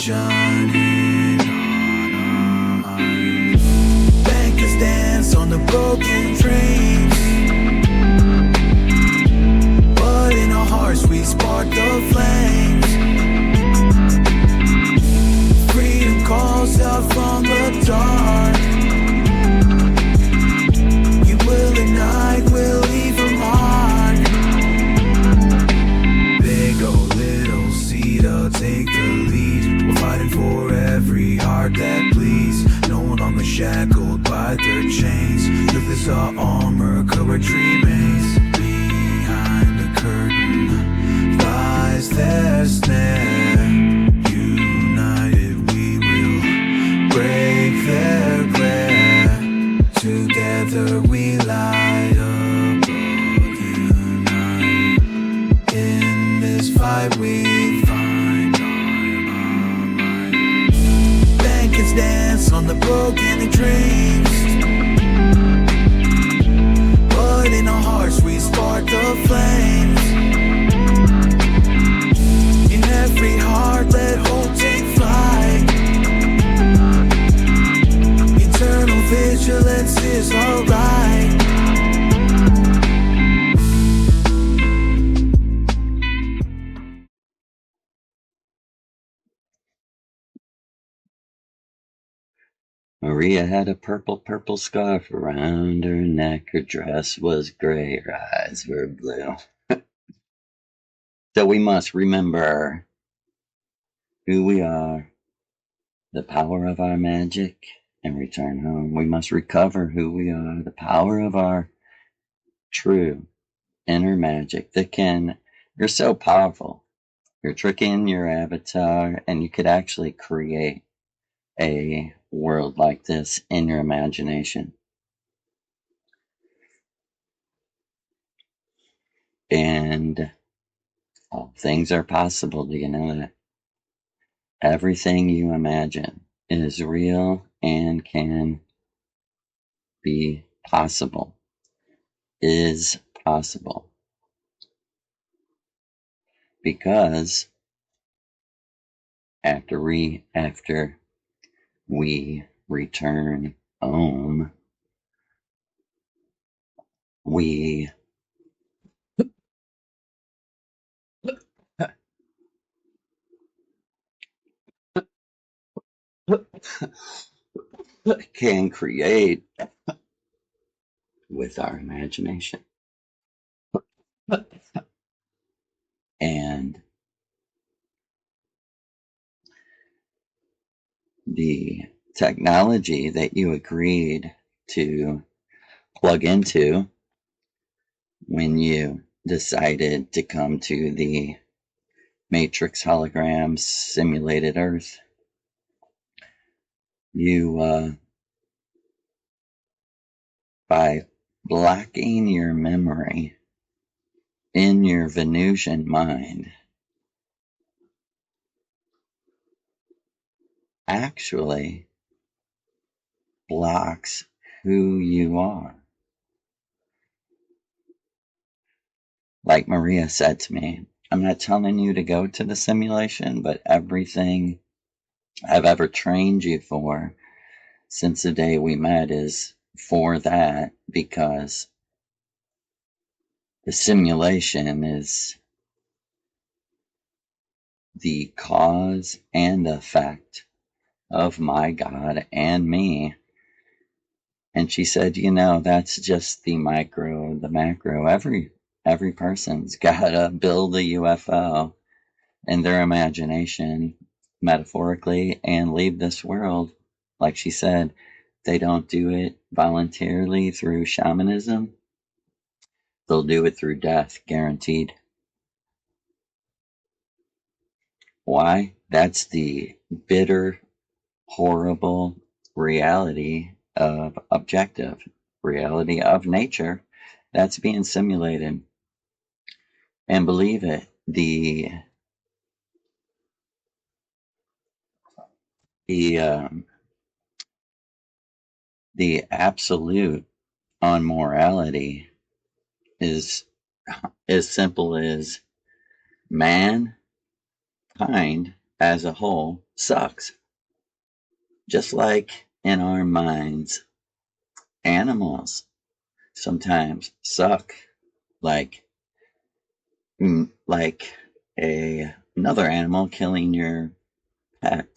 shining on our eyes. Bankers dance on the broken dreams, but in our hearts we spark the flames. Freedom calls out from the dark. You will ignite, we'll leave a mark. Big or little, Sita, take the lead. We're fighting for every heart that bleeds. No longer shackled by their chains. Look, this our armor, courage remains. Behind the curtain lies their snare. United we will break their glare. Together we light up the night. In this fight we find our might. Bankers dance on the broken dreams, but in our hearts we spark the flames. In every heart let hope take flight. Eternal vigilance is alright. Maria had a purple scarf around her neck. Her dress was gray, her eyes were blue. So we must remember who we are, the power of our magic, and return home. We must recover who we are, the power of our true inner magic that you're so powerful. You're tricking your avatar, and you could actually create a world like this in your imagination. And all things are possible. Do you know that? Everything you imagine is real and can be possible, is possible. Because after we return home, we can create with our imagination. And the technology that you agreed to plug into when you decided to come to the Matrix hologram simulated Earth, you, by blocking your memory in your Venusian mind, actually blocks who you are. Like Maria said to me, I'm not telling you to go to the simulation, but everything I've ever trained you for since the day we met is for that, because the simulation is the cause and effect of my God and me. And she said, that's just the micro, the macro. Every person's gotta build a UFO in their imagination, metaphorically, and leave this world. Like she said, they don't do it voluntarily through shamanism. They'll do it through death, guaranteed. Why? That's the bitter, horrible reality of objective, reality of nature that's being simulated. And believe it, the absolute on morality is as simple as mankind as a whole sucks. Just like in our minds, animals sometimes suck. Like another animal killing your pet,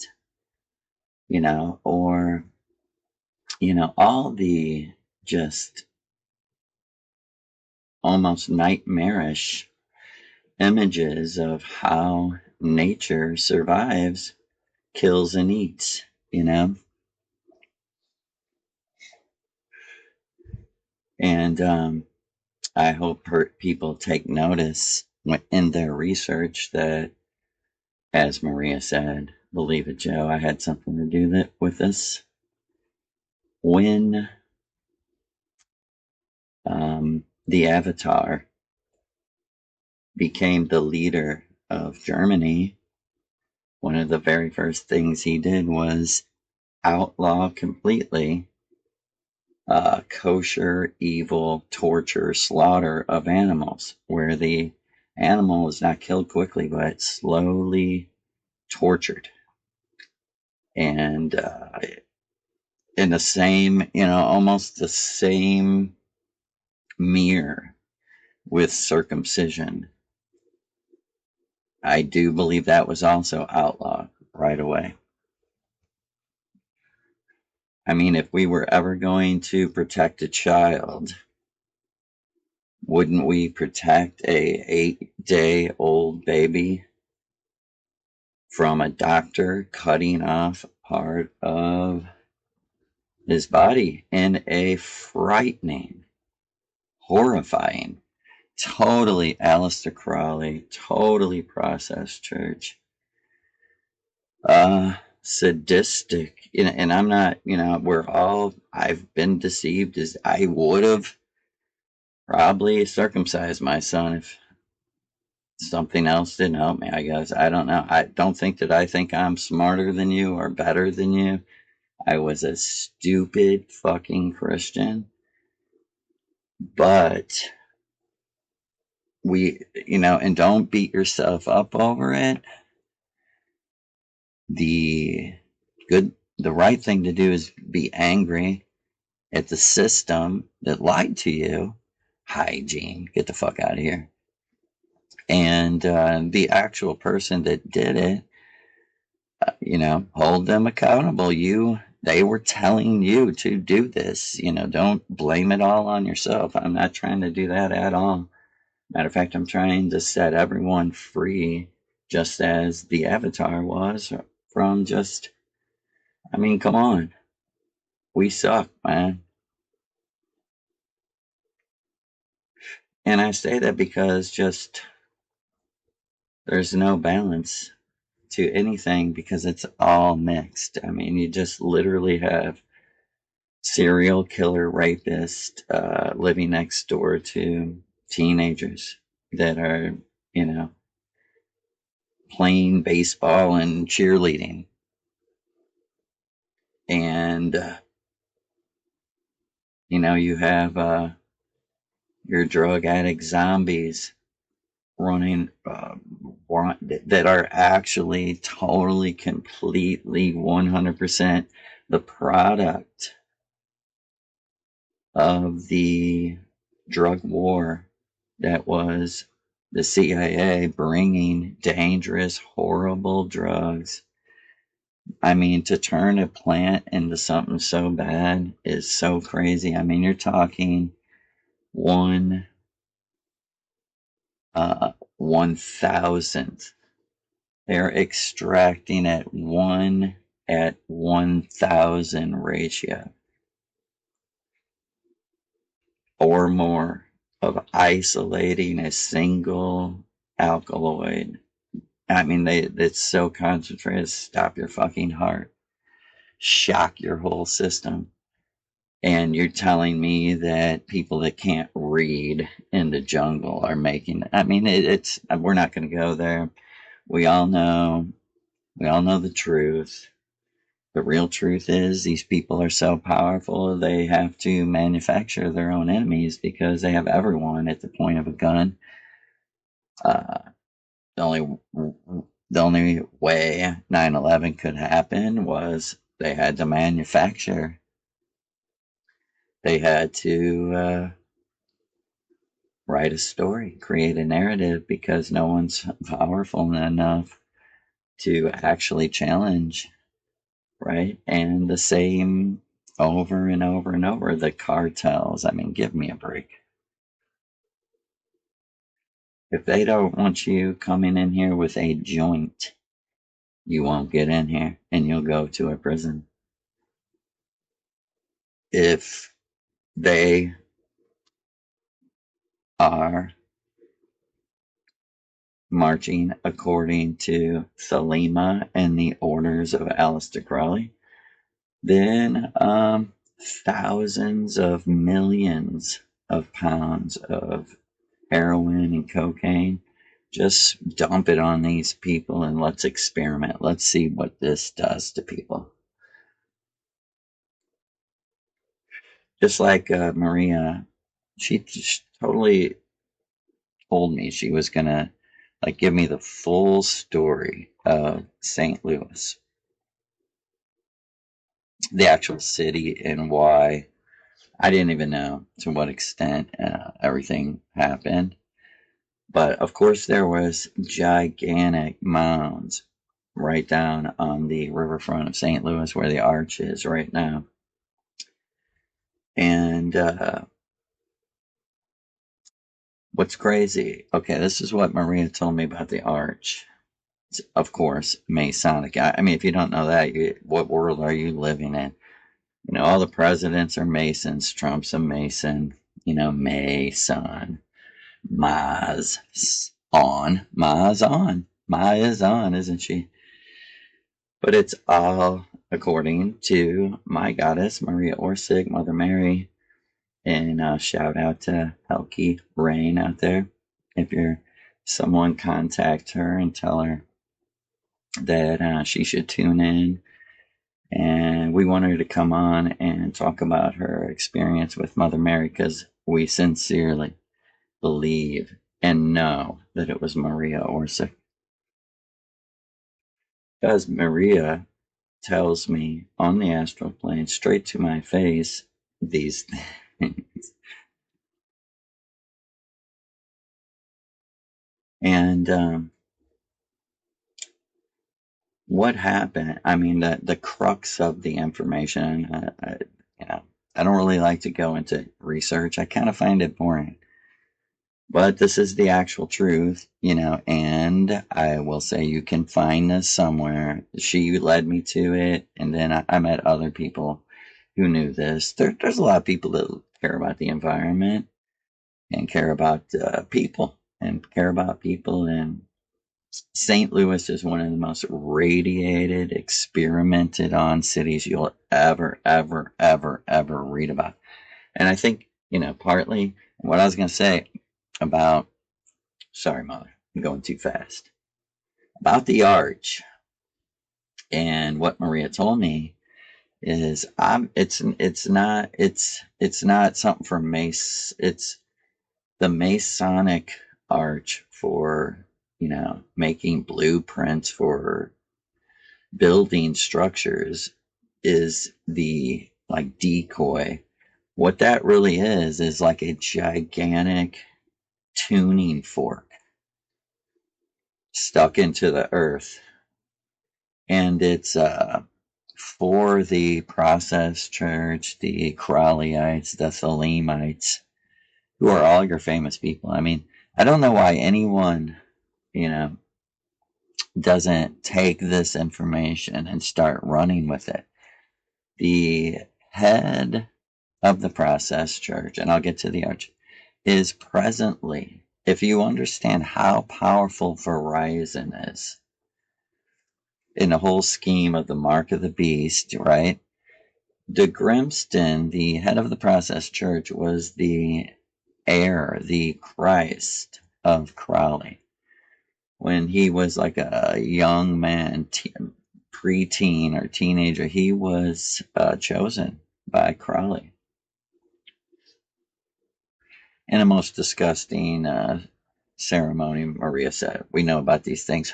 or all the just almost nightmarish images of how nature survives, kills and eats, and I hope people take notice in their research that, as Maria said, believe it, Joe, I had something to do with this. When the Avatar became the leader of Germany, one of the very first things he did was outlaw completely kosher, evil, torture, slaughter of animals, where the animal is not killed quickly, but slowly tortured. And in the same, almost the same mirror with circumcision, I do believe that was also outlawed right away. I mean, if we were ever going to protect a child, wouldn't we protect a 8-day-old baby from a doctor cutting off part of his body in a frightening, horrifying, totally Aleister Crowley, totally processed church, sadistic, and I'm not, I've been deceived, as I would have probably circumcised my son if something else didn't help me, I guess. I don't know. I don't think that I think I'm smarter than you or better than you. I was a stupid fucking Christian. But and don't beat yourself up over it. The right thing to do is be angry at the system that lied to you. Hygiene, get the fuck out of here. And the actual person that did it, hold them accountable. They were telling you to do this. Don't blame it all on yourself. I'm not trying to do that at all. Matter of fact, I'm trying to set everyone free, just as the Avatar was, from just, come on. We suck, man. And I say that because just there's no balance to anything because it's all mixed. You just literally have serial killer rapist living next door to teenagers that are, playing baseball and cheerleading. And, you have your drug addict zombies running that are actually totally, completely, 100% the product of the drug war that was the CIA bringing dangerous, horrible drugs. To turn a plant into something so bad is so crazy. You're talking 1/1000th. They're extracting at 1/1000 ratio or more of isolating a single alkaloid. It's so concentrated, stop your fucking heart, shock your whole system. And you're telling me that people that can't read in the jungle are making, we're not going to go there. We all know the truth. The real truth is these people are so powerful they have to manufacture their own enemies because they have everyone at the point of a gun. The only the only way 9/11 could happen was they had to manufacture. They had to write a story, create a narrative, because no one's powerful enough to actually challenge, right? And the same over and over and over. The cartels, I mean, give me a break. If they don't want you coming in here with a joint, you won't get in here and you'll go to a prison. If they are marching according to Thelema and the orders of Aleister Crowley, then thousands of millions of pounds of heroin and cocaine, just dump it on these people and let's experiment. Let's see what this does to people. Just like Maria, she just totally told me she was gonna like give me the full story of St. Louis, the actual city, and why. I didn't even know to what extent everything happened. But of course, there was gigantic mounds right down on the riverfront of St. Louis where the arch is right now. And what's crazy, okay, this is what Maria told me about the arch. It's, of course, Masonic. I mean, if you don't know that, what world are you living in? You know, all the presidents are Masons. Trump's a Mason. You know, Mason. Ma's on. Ma's on. Ma is on, isn't she? But it's all according to my goddess, Maria Orsic, Mother Mary. And shout out to Helki Rain out there. If you're someone, contact her and tell her that she should tune in. And we want her to come on and talk about her experience with Mother Mary, because we sincerely believe and know that it was Maria Orsic. Because Maria tells me on the astral plane, straight to my face, these things. And what happened? I mean, the crux of the information. You know, I don't really like to go into research. I kind of find it boring. But this is the actual truth, you know, and I will say you can find this somewhere. She led me to it, and then I met other people who knew this. There's a lot of people that care about the environment and care about people and care about people. And St. Louis is one of the most radiated, experimented on cities you'll ever, ever, ever, ever read about. And I think, you know, partly what I was going to say about, sorry, Mother, I'm going too fast, about the arch, and what Maria told me is it's not something for Mace. It's the Masonic arch for, you know, making blueprints for building structures is the like decoy. What that really is like a gigantic tuning fork stuck into the earth. And it's for the Process Church, the Crowleyites, the Thelemites, who are all your famous people. I mean, I don't know why anyone, you know, doesn't take this information and start running with it. The head of the Process Church, and I'll get to the arch, is presently, if you understand how powerful Verizon is in the whole scheme of the mark of the beast, right? De Grimston, the head of the Process Church, was the heir, the Christ of Crowley. When he was like a young man, preteen or teenager, he was chosen by Crowley in a most disgusting ceremony. Maria said, we know about these things.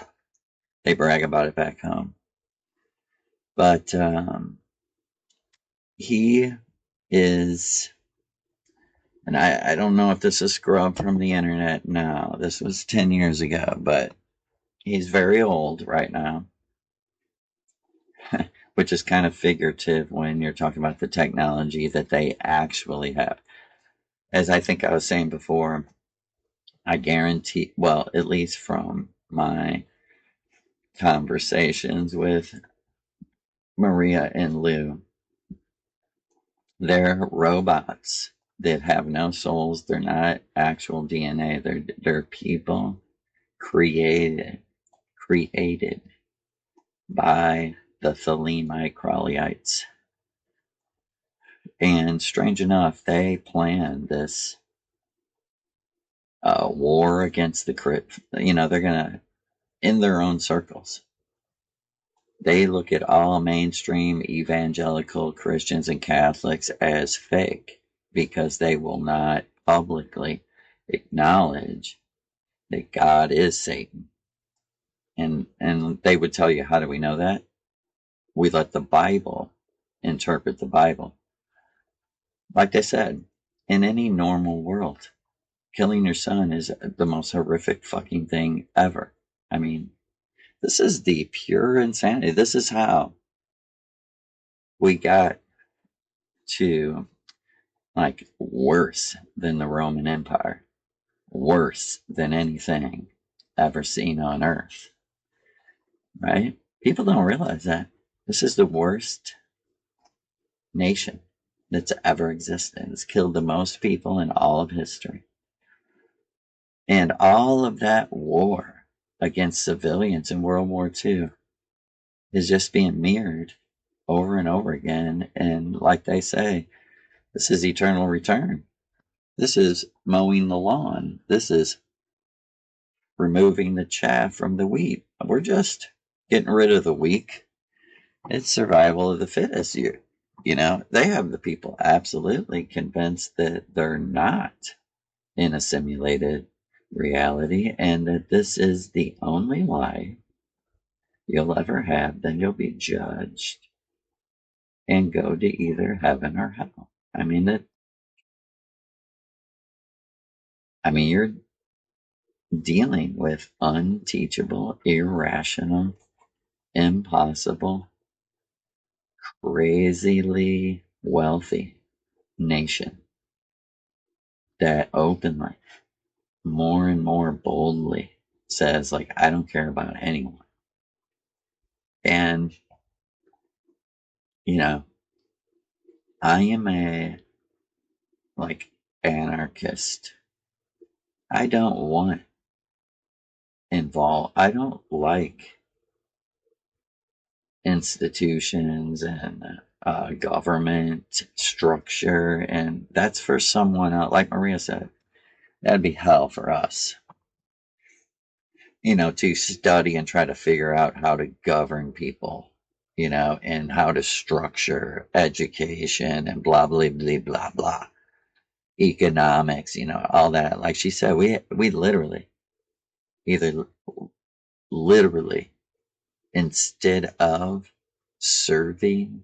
They brag about it back home. But he is, and I don't know if this is scrubbed from the internet now. This was 10 years ago, but he's very old right now, which is kind of figurative when you're talking about the technology that they actually have. As I think I was saying before, I guarantee, well, at least from my conversations with Maria and Lou, they're robots that have no souls. They're not actual DNA. They're people created by the Thelemi Crowleyites. And strange enough, they planned this war against the crypt. You know, they're gonna, in their own circles, they look at all mainstream evangelical Christians and Catholics as fake because they will not publicly acknowledge that God is Satan. And they would tell you, how do we know that? We let the Bible interpret the Bible. Like they said, in any normal world, killing your son is the most horrific fucking thing ever. I mean, this is the pure insanity. This is how we got to, like, worse than the Roman Empire, worse than anything ever seen on earth, right? People don't realize that. This is the worst nation that's ever existed. It's killed the most people in all of history. And all of that war against civilians in World War II is just being mirrored over and over again. And like they say, this is eternal return. This is mowing the lawn. This is removing the chaff from the wheat. We're just getting rid of the weak. It's survival of the fittest. You know, they have the people absolutely convinced that they're not in a simulated reality and that this is the only life you'll ever have. Then you'll be judged and go to either heaven or hell. I mean, you're dealing with unteachable, irrational, impossible, crazily wealthy nation that openly, more and more boldly says, like, I don't care about anyone. And, you know, I am a, like, anarchist. I don't want involved. I don't like institutions and government structure. And that's for someone else. Like Maria said, that'd be hell for us, you know, to study and try to figure out how to govern people, you know, and how to structure education and blah, blah, blah, blah, blah, economics, you know, all that. Like she said, we literally, either literally, instead of serving,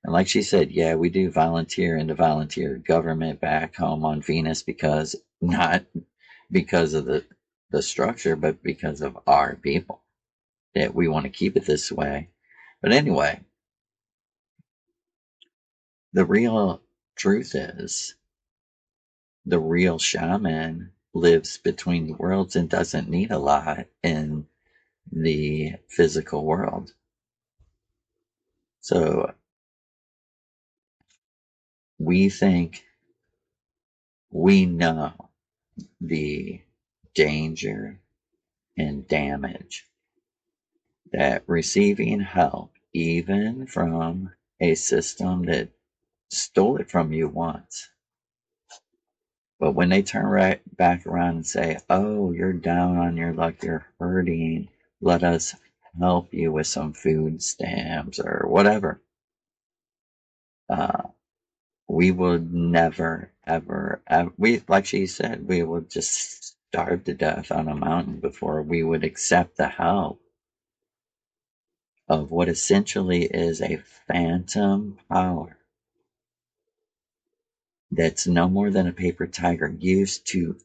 and like she said, yeah, we do volunteer into volunteer government back home on Venus, because not because of the structure, but because of our people, that we want to keep it this way. But anyway, the real truth is the real shaman lives between the worlds and doesn't need a lot in the physical world. So we think we know the danger and damage that receiving help, even from a system that stole it from you once. But when they turn right back around and say, oh, you're down on your luck, you're hurting, let us help you with some food stamps or whatever, we would never, ever, like she said, we would just starve to death on a mountain before we would accept the help of what essentially is a phantom power that's no more than a paper tiger used to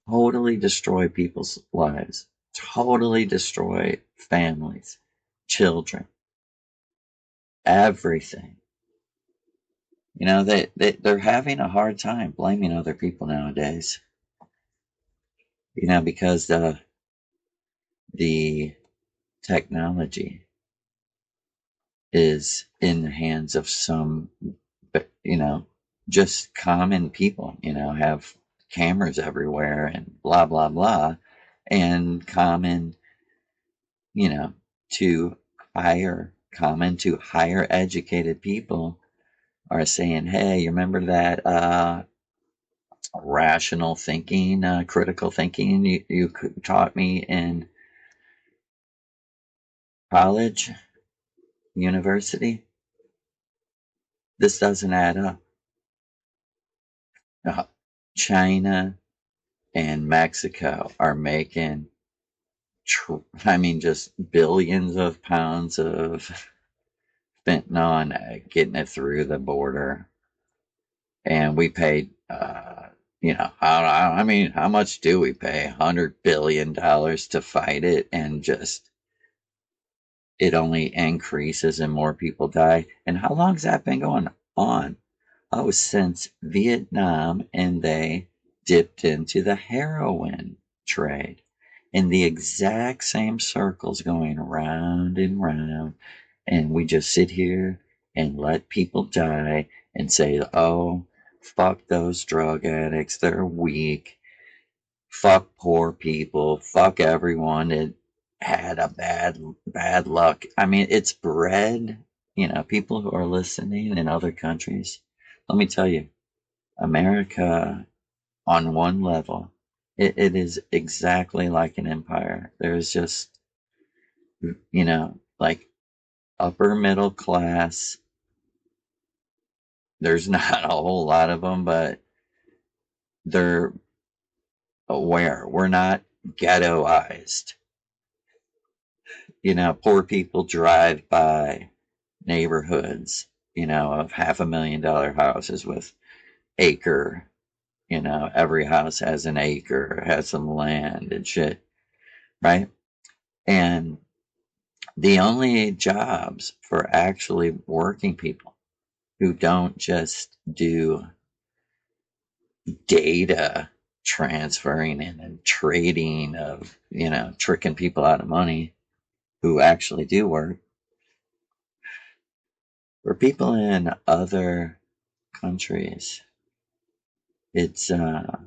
totally destroy people's lives, totally destroy families, children, everything. You know, they're having a hard time blaming other people nowadays. You know, because the technology is in the hands of some, you know, just common people, you know, have cameras everywhere and blah, blah, blah. And common, you know, to higher educated people are saying, hey, you remember that rational thinking, critical thinking you taught me in college, university? This doesn't add up. Uh, China and Mexico are making, just billions of pounds of fentanyl and getting it through the border. And we paid, how much do we pay? $100 billion to fight it, and just it only increases and more people die. And how long's that been going on? Oh, since Vietnam, and they dipped into the heroin trade. In the exact same circles going round and round. And we just sit here and let people die and say, oh, fuck those drug addicts, they're weak. Fuck poor people. Fuck everyone that had a bad luck. I mean, it's bred, people who are listening in other countries. Let me tell you, America, on one level, it is exactly like an empire. There's just, like upper middle class. There's not a whole lot of them, but they're aware. We're not ghettoized. Poor people drive by neighborhoods, of $500,000 houses with acre, every house has an acre, has some land and shit, right? And the only jobs for actually working people who don't just do data transferring and trading of, tricking people out of money, who actually do work, for people in other countries, it's a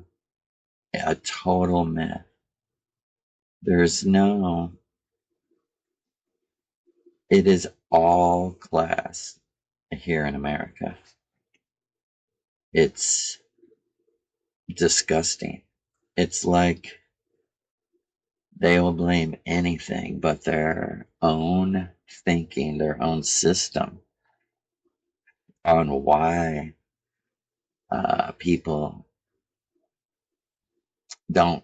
total myth. There's no, it is all class here in America. It's disgusting. It's like they will blame anything but their own thinking, their own system, on why people don't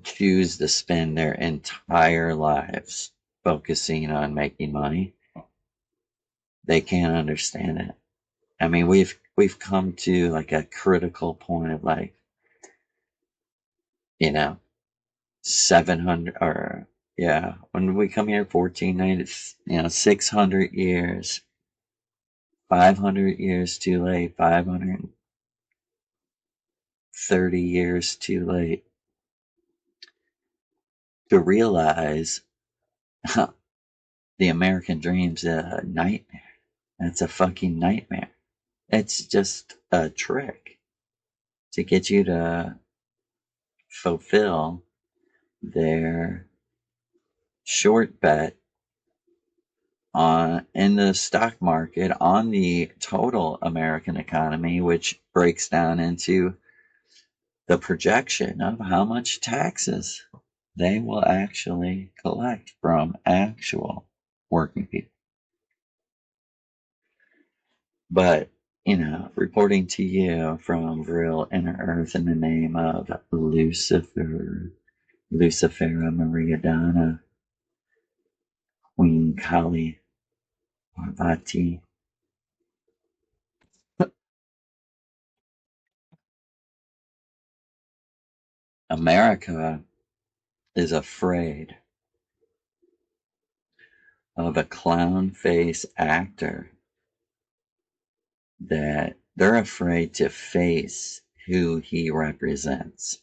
choose to spend their entire lives focusing on making money. They can't understand it. I mean, we've come to like a critical point of like, 700, or yeah, when we come here 1490, 600 years, 500 years too late, 530 years too late to realize the American dream's a nightmare. It's a fucking nightmare. It's just a trick to get you to fulfill their short bet in the stock market on the total American economy, which breaks down into the projection of how much taxes they will actually collect from actual working people. But, reporting to you from Vril Inner Earth in the name of Lucifera Maria Donna, Queen Kali Parvati. America is afraid of a clown face actor, that they're afraid to face who he represents.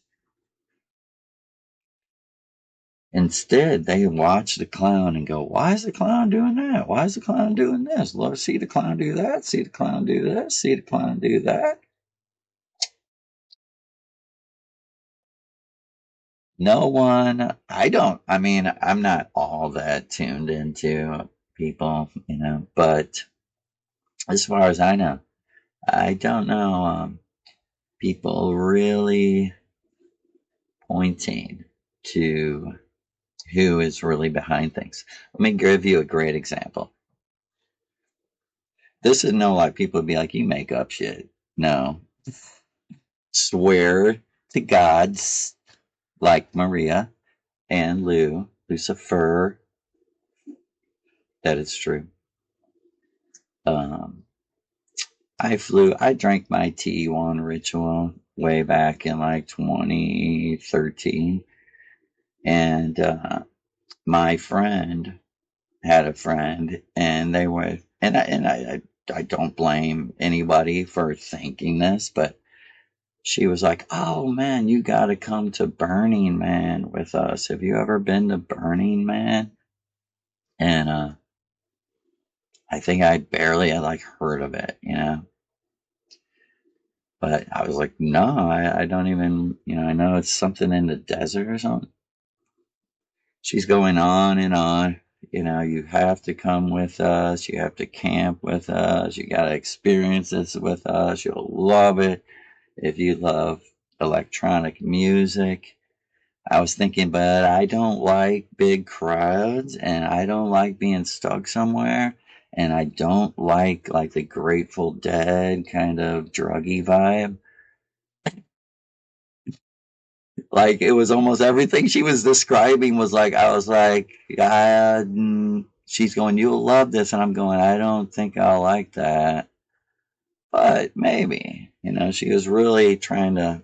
Instead, they watch the clown and go, why is the clown doing that? Why is the clown doing this? Lord, see the clown do that, see the clown do this, see the clown do that. No one, I'm not all that tuned into people, but as far as I know, I don't know people really pointing to who is really behind things. Let me give you a great example. This is no like people would be like, you make up shit. No. Swear to gods like Maria and Lucifer, that it's true. I drank my T1 ritual way back in like 2013. And my friend had a friend, and they were, and I don't blame anybody for thinking this, but she was like, oh man, you got to come to Burning Man with us. Have you ever been to Burning Man? And I think I barely had like heard of it, but I was like, no, I don't even, I know it's something in the desert or something. She's going on and on. You have to come with us. You have to camp with us. You got to experience this with us. You'll love it if you love electronic music. I was thinking, but I don't like big crowds, and I don't like being stuck somewhere, and I don't like the Grateful Dead kind of druggy vibe. Like, it was almost everything she was describing was like, I was like, she's going, you'll love this. And I'm going, I don't think I'll like that. But maybe, she was really trying to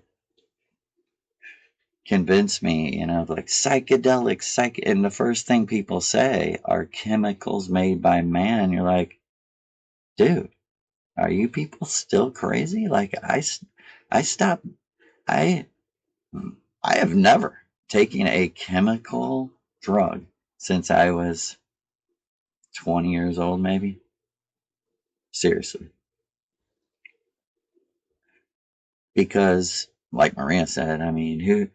convince me, like psychedelics, and the first thing people say are chemicals made by man. You're like, dude, are you people still crazy? Like, I stopped, I have never taken a chemical drug since I was 20 years old, maybe. Seriously. Because, like Maria said, I mean, who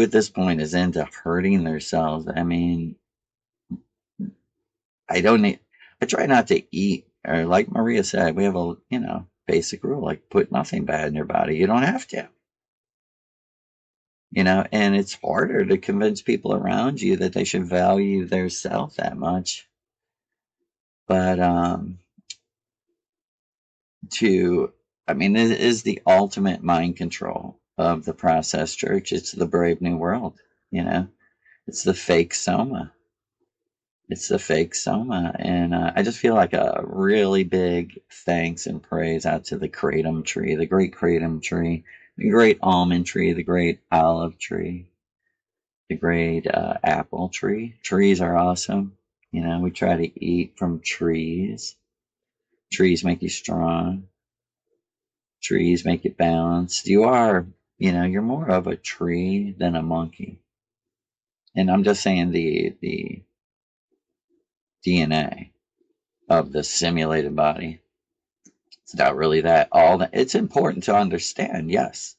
at this point is into hurting themselves? I mean, I try not to eat, or like Maria said, we have a, basic rule, like put nothing bad in your body. You don't have to. And it's harder to convince people around you that they should value their self that much. But it is the ultimate mind control of the process church. It's the Brave New World, it's the fake Soma. It's the fake Soma. And I just feel like a really big thanks and praise out to the Kratom tree, the great Kratom tree, the great almond tree, the great olive tree, the great apple tree. Trees are awesome. We try to eat from trees. Trees make you strong. Trees make you balanced. You're more of a tree than a monkey. And I'm just saying the DNA of the simulated body. It's not really that all that. It's important to understand, yes.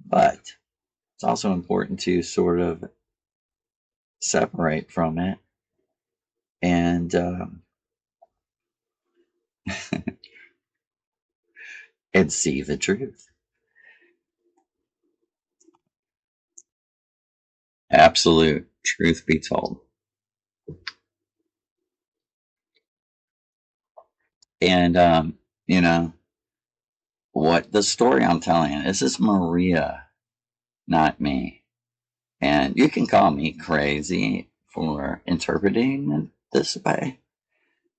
But it's also important to sort of separate from it and and see the truth. Absolute truth be told. And what the story I'm telling you, this is Maria, not me. And you can call me crazy for interpreting this way.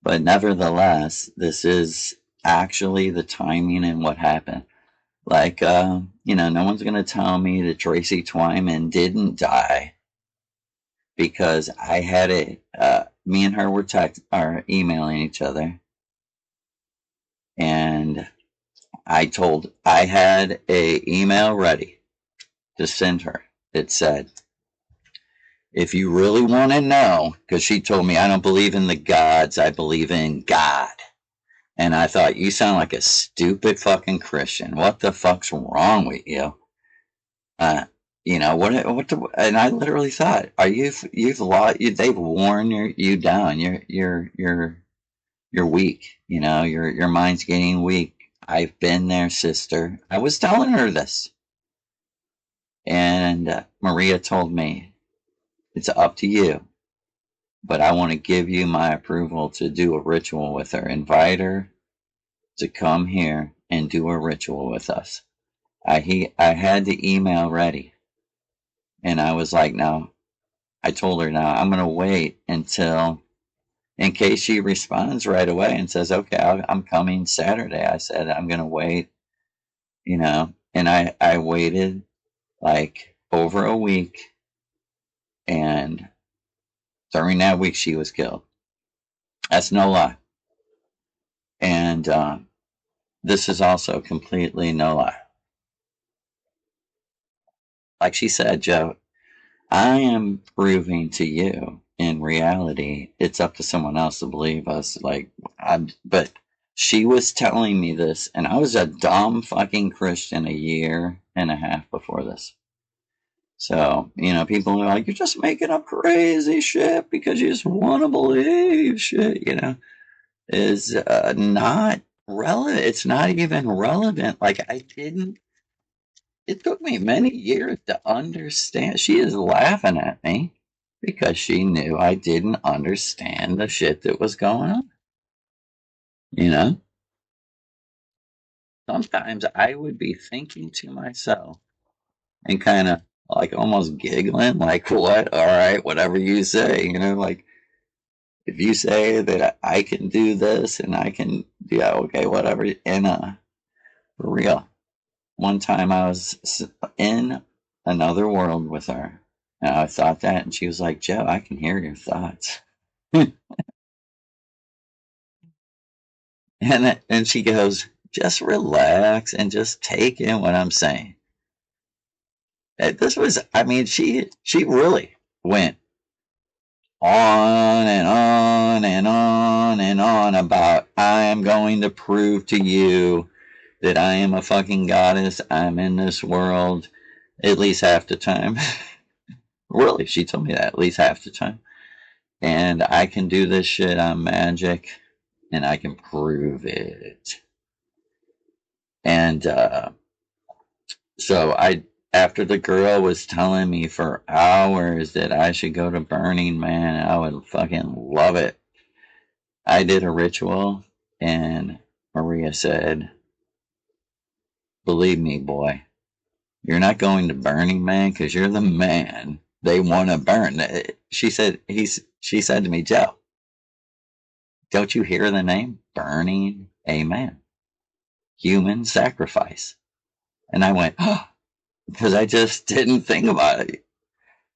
But nevertheless, this is actually the timing and what happened. Like, you know, no one's going to tell me that Tracy Twyman didn't die because I had me and her were emailing each other. And I had a email ready to send her. It said, if you really want to know, because she told me I don't believe in the gods, I believe in God. And I thought, you sound like a stupid fucking Christian. What the fuck's wrong with you? You know, and I literally thought, you've lost, they've worn you down. You're weak. You know, your mind's getting weak. I've been there, sister. I was telling her this. And Maria told me, it's up to you. But I want to give you my approval to do a ritual with her. Invite her to come here and do a ritual with us. I had the email ready. And I was like, no. I told her, now I'm going to wait until, in case she responds right away and says, okay, I'm coming Saturday. I said, I'm going to wait, you know. And I waited like over a week. And during that week, she was killed. That's no lie. And this is also completely no lie. Like she said, Joe, I am proving to you in reality, it's up to someone else to believe us. But she was telling me this, and I was a dumb fucking Christian a year and a half before this. So, you know, people are like, you're just making up crazy shit because you just want to believe shit, you know, is not relevant. It's not even relevant. Like, it took me many years to understand. She is laughing at me because she knew I didn't understand the shit that was going on. You know? Sometimes I would be thinking to myself and kind of like almost giggling, like, what? All right, whatever you say. You know, like, if you say that I can do this and I can, yeah, okay, whatever. And for real, one time I was in another world with her. And I thought that, and she was like, Joe, I can hear your thoughts. And she goes, just relax and just take in what I'm saying. This was, I mean, she really went on and on and on and on about, I am going to prove to you that I am a fucking goddess. I'm in this world at least half the time. Really, she told me that at least half the time. And I can do this shit. I'm magic. And I can prove it. And so after the girl was telling me for hours that I should go to Burning Man, I would fucking love it. I did a ritual, and Maria said, believe me, boy, you're not going to Burning Man because you're the man they want to burn. She said to me, Joe, don't you hear the name? Burning a Man. Human sacrifice. And I went, oh, because I just didn't think about it.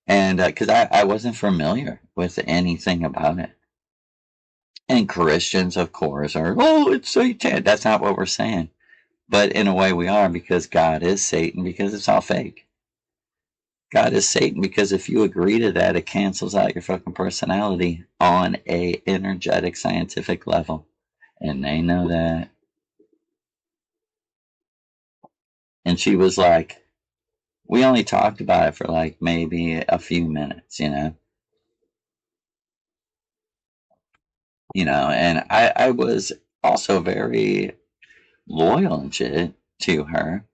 And because I wasn't familiar with anything about it. And Christians, of course, are, oh, it's Satan. That's not what we're saying. But in a way we are, because God is Satan, because it's all fake. God is Satan because if you agree to that, it cancels out your fucking personality on a energetic scientific level. And they know that. And she was like, we only talked about it for like maybe a few minutes, you know. And I was also very loyal and shit to her.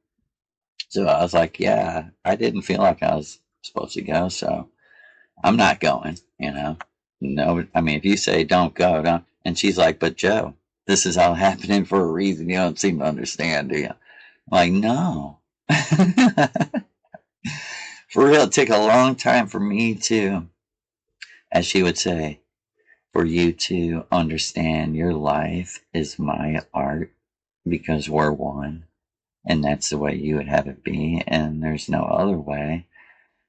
So I was like, yeah, I didn't feel like I was supposed to go, so I'm not going, you know. No, I mean, if you say don't go, don't. And she's like, but Joe, this is all happening for a reason. You don't seem to understand, do you? I'm like, no. For real, it took a long time for me to, as she would say, for you to understand your life is my art because we're one, and that's the way you would have it be, and there's no other way,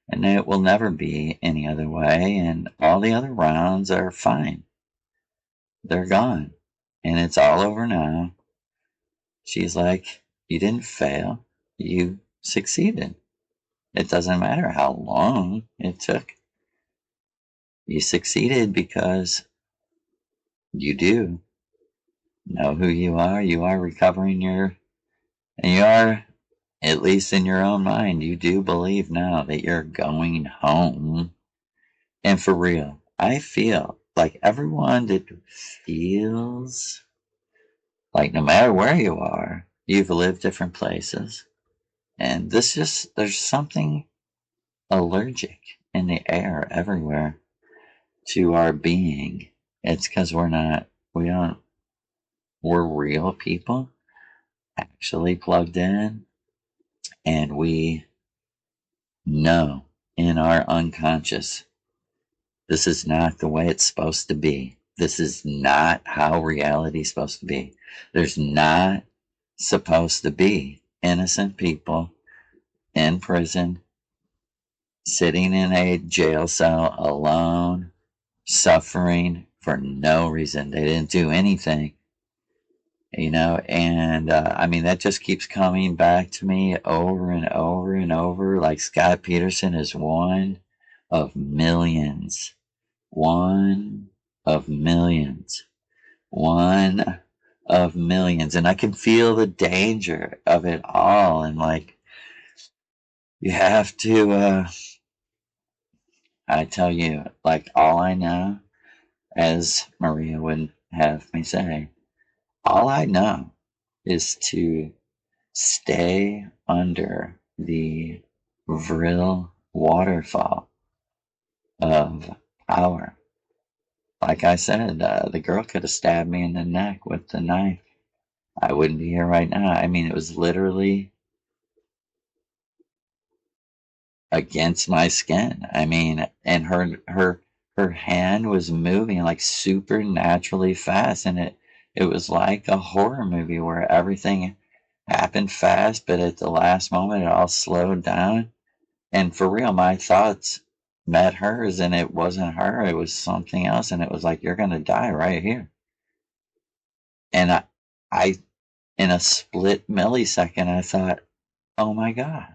and it will never be any other way, and all the other rounds are fine. They're gone, and it's all over now. She's like, you didn't fail, you succeeded. It doesn't matter how long it took. You succeeded because you do know who you are. You are recovering and you are, at least in your own mind, you do believe now that you're going home. And for real, I feel like everyone that feels like no matter where you are, you've lived different places. And there's something allergic in the air everywhere to our being. It's because we're real people actually plugged in, and we know in our unconscious this is not the way it's supposed to be. This is not how reality is supposed to be. There's not supposed to be innocent people in prison, sitting in a jail cell alone, suffering for no reason. They didn't do anything, and I mean, that just keeps coming back to me over and over and over. Like, Scott Peterson is one of millions, one of millions, one of millions. And I can feel the danger of it all. And like, you have to, I tell you, like, all I know, as Maria would have me say, all I know is to stay under the vril waterfall of power. Like I said, the girl could have stabbed me in the neck with the knife. I wouldn't be here right now. I mean, it was literally against my skin. I mean, and her hand was moving like supernaturally fast, and it was like a horror movie where everything happened fast, but at the last moment it all slowed down. And for real, my thoughts met hers, and it wasn't her, it was something else, and it was like, you're gonna die right here. And I in a split millisecond, I thought, oh my God,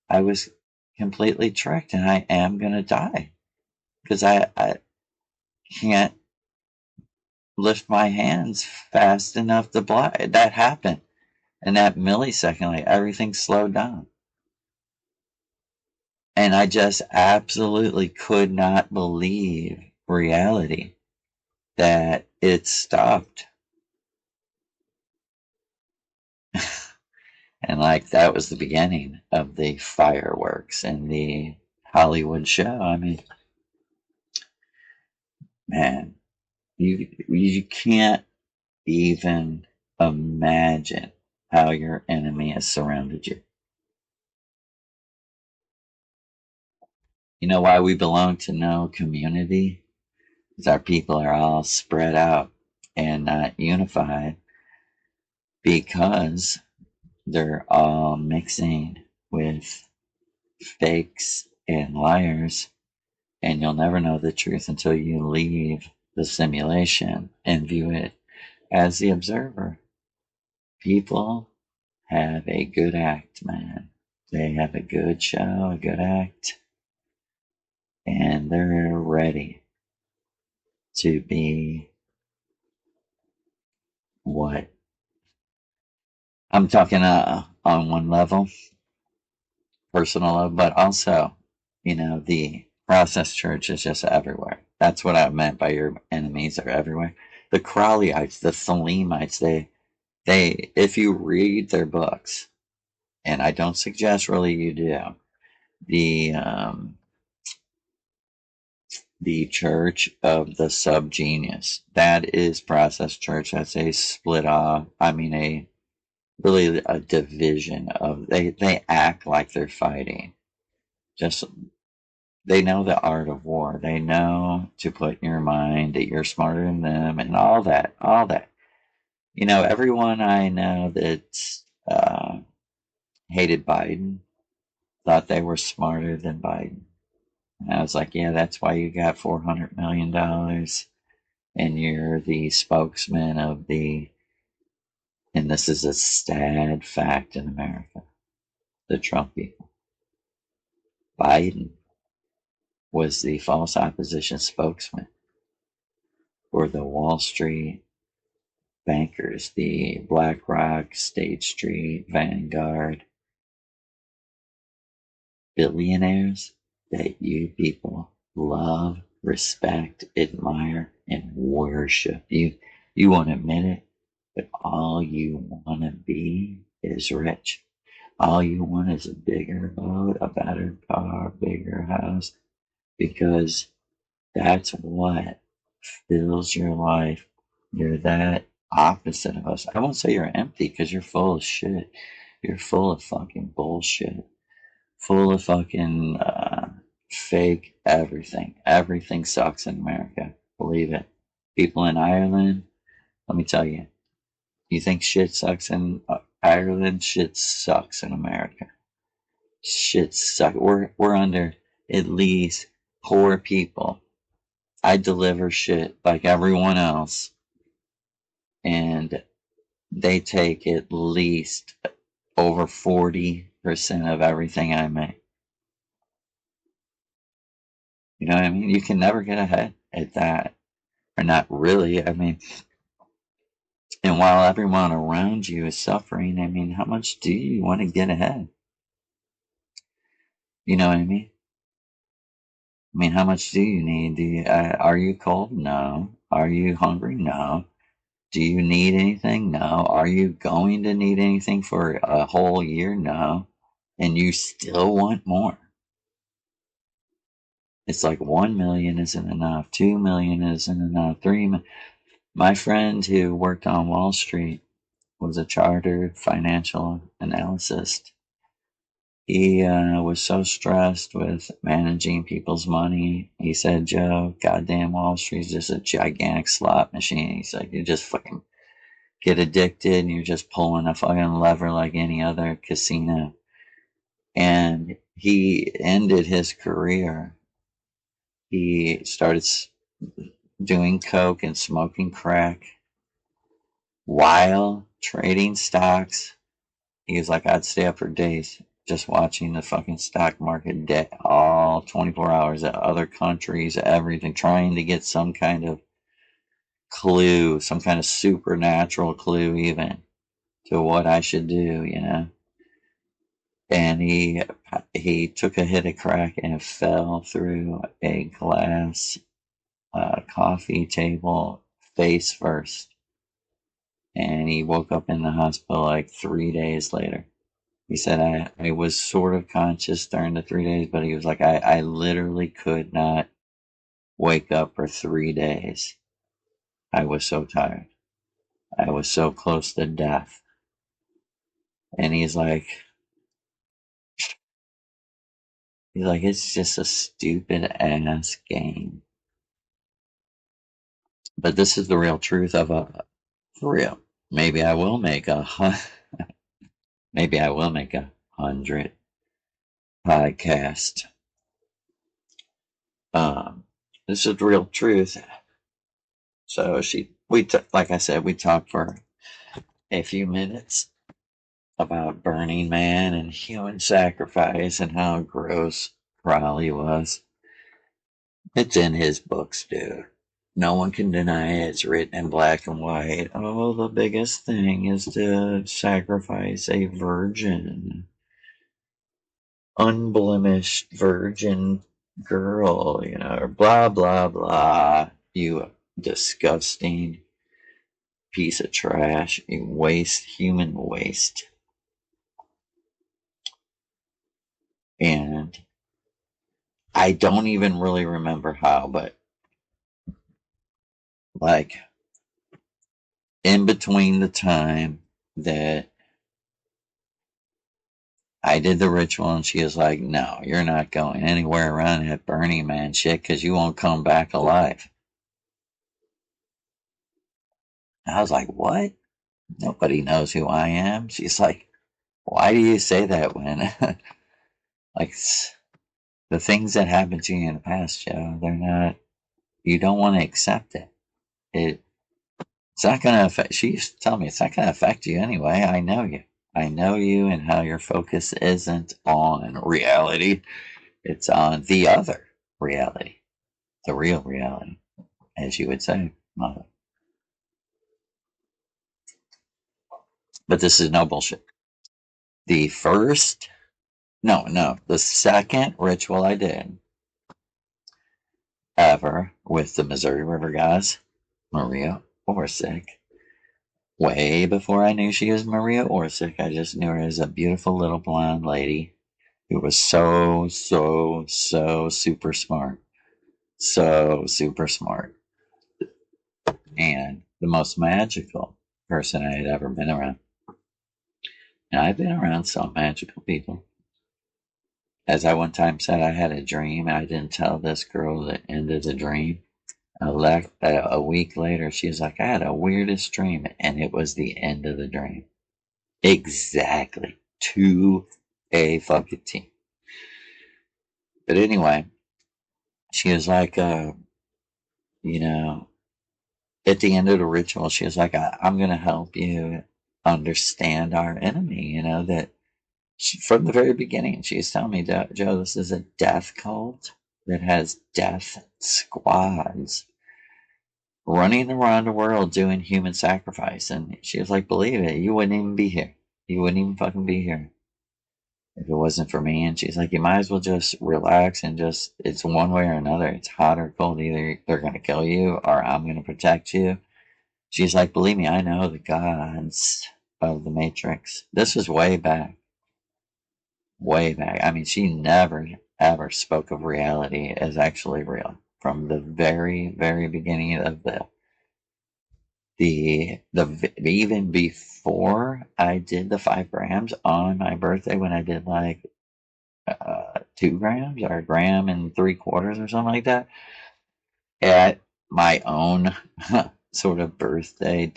I was completely tricked, and I am gonna die because I can't lift my hands fast enough to block. That happened in that millisecond, like everything slowed down. And I just absolutely could not believe reality, that it stopped. And like, that was the beginning of the fireworks and the Hollywood show. I mean, man, you can't even imagine how your enemy has surrounded you. You know why we belong to no community? Because our people are all spread out and not unified, because they're all mixing with fakes and liars, and you'll never know the truth until you leave the simulation and view it as the observer. People have a good act, man. They have a good show, a good act, and they're ready to be what? I'm talking on one level, personal level, but also, the process church is just everywhere. That's what I meant by your enemies are everywhere. The Crowleyites, the Thelemites, if you read their books, and I don't suggest really you do, the Church of the Subgenius, that is process church. That's a split off. I mean, really a division of, they act like they're fighting. Just They know the art of war. They know to put in your mind that you're smarter than them and all that, all that. You know, everyone I know that hated Biden thought they were smarter than Biden. And I was like, yeah, that's why you got $400 million and you're the spokesman of the, and this is a sad fact in America, the Trump people. Biden was the false opposition spokesman for the Wall Street bankers, the BlackRock, State Street, Vanguard, billionaires that you people love, respect, admire, and worship. You won't admit it, but all you want to be is rich. All you want is a bigger boat, a better car, bigger house, because that's what fills your life. You're that opposite of us. I won't say you're empty because you're full of shit. You're full of fucking bullshit. Full of fucking fake everything. Everything sucks in America. Believe it. People in Ireland, let me tell you, you think shit sucks in Ireland? Shit sucks in America. Shit sucks. We're under at least poor people. I deliver shit like everyone else, and they take at least over 40% of everything I make. You know what I mean? You can never get ahead at that. Or not really. I mean, and while everyone around you is suffering, I mean, how much do you want to get ahead? You know what I mean? I mean, how much do you need? Are you cold? No. Are you hungry? No. Do you need anything? No. Are you going to need anything for a whole year? No. And you still want more. It's like 1 million isn't enough. 2 million isn't enough. 3 million. My friend who worked on Wall Street was a chartered financial analyst. He was so stressed with managing people's money. He said, Joe, goddamn Wall Street's just a gigantic slot machine. He's like, you just fucking get addicted and you're just pulling a fucking lever like any other casino. And he ended his career. He started doing coke and smoking crack while trading stocks. He was like, I'd stay up for days just watching the fucking stock market all 24 hours at other countries, everything, trying to get some kind of clue, some kind of supernatural clue even to what I should do, you know. And he took a hit of crack and fell through a glass coffee table face first. And he woke up in the hospital like 3 days later. He said, I was sort of conscious during the 3 days, but he was like, I literally could not wake up for 3 days. I was so tired. I was so close to death. And he's like, it's just a stupid ass game. But this is the real truth of for real. Maybe I will make maybe I will make 100 podcast. This is the real truth. So like I said, we talked for a few minutes about Burning Man and human sacrifice and how gross Raleigh was. It's in his books, dude. No one can deny it. It's written in black and white. Oh, the biggest thing is to sacrifice a virgin, unblemished virgin girl, you know, or blah, blah, blah. You disgusting piece of trash. You waste, human waste. And I don't even really remember how, but like in between the time that I did the ritual, and she was like, no, you're not going anywhere around that Burning Man shit because you won't come back alive. I was like, what? Nobody knows who I am. She's like, why do you say that when, like, the things that happened to you in the past, Joe, they're not, you don't want to accept it. It's not going to affect, she used to tell me, it's not going to affect you anyway. I know you. I know you and how your focus isn't on reality. It's on the other reality, the real reality, as you would say, mother. But this is no bullshit. The first, no, the second ritual I did ever with the Missouri River guys, Maria Orsic, way before I knew she was Maria Orsic, I just knew her as a beautiful little blonde lady who was so super smart. So super smart. And the most magical person I had ever been around. And I've been around some magical people. As I one time said, I had a dream. I didn't tell this girl the end of the dream. A week later, she was like, I had a weirdest dream. And it was the end of the dream. Exactly. To a fucking T. But anyway, she was like, you know, at the end of the ritual, she was like, I'm going to help you understand our enemy. You know, that from the very beginning, she was telling me, Joe, this is a death cult that has death squads running around the world doing human sacrifice. And she was like, believe it, you wouldn't even be here. You wouldn't even fucking be here if it wasn't for me. And she's like, you might as well just relax and just, it's one way or another. It's hot or cold. Either they're going to kill you or I'm going to protect you. She's like, believe me, I know the gods of the Matrix. This was way back. Way back. I mean, she never, ever spoke of reality as actually real. From the very beginning of the even before I did the 5 grams on my birthday, when I did like 2 grams or 1.75 grams or something like that, at my own sort of birthday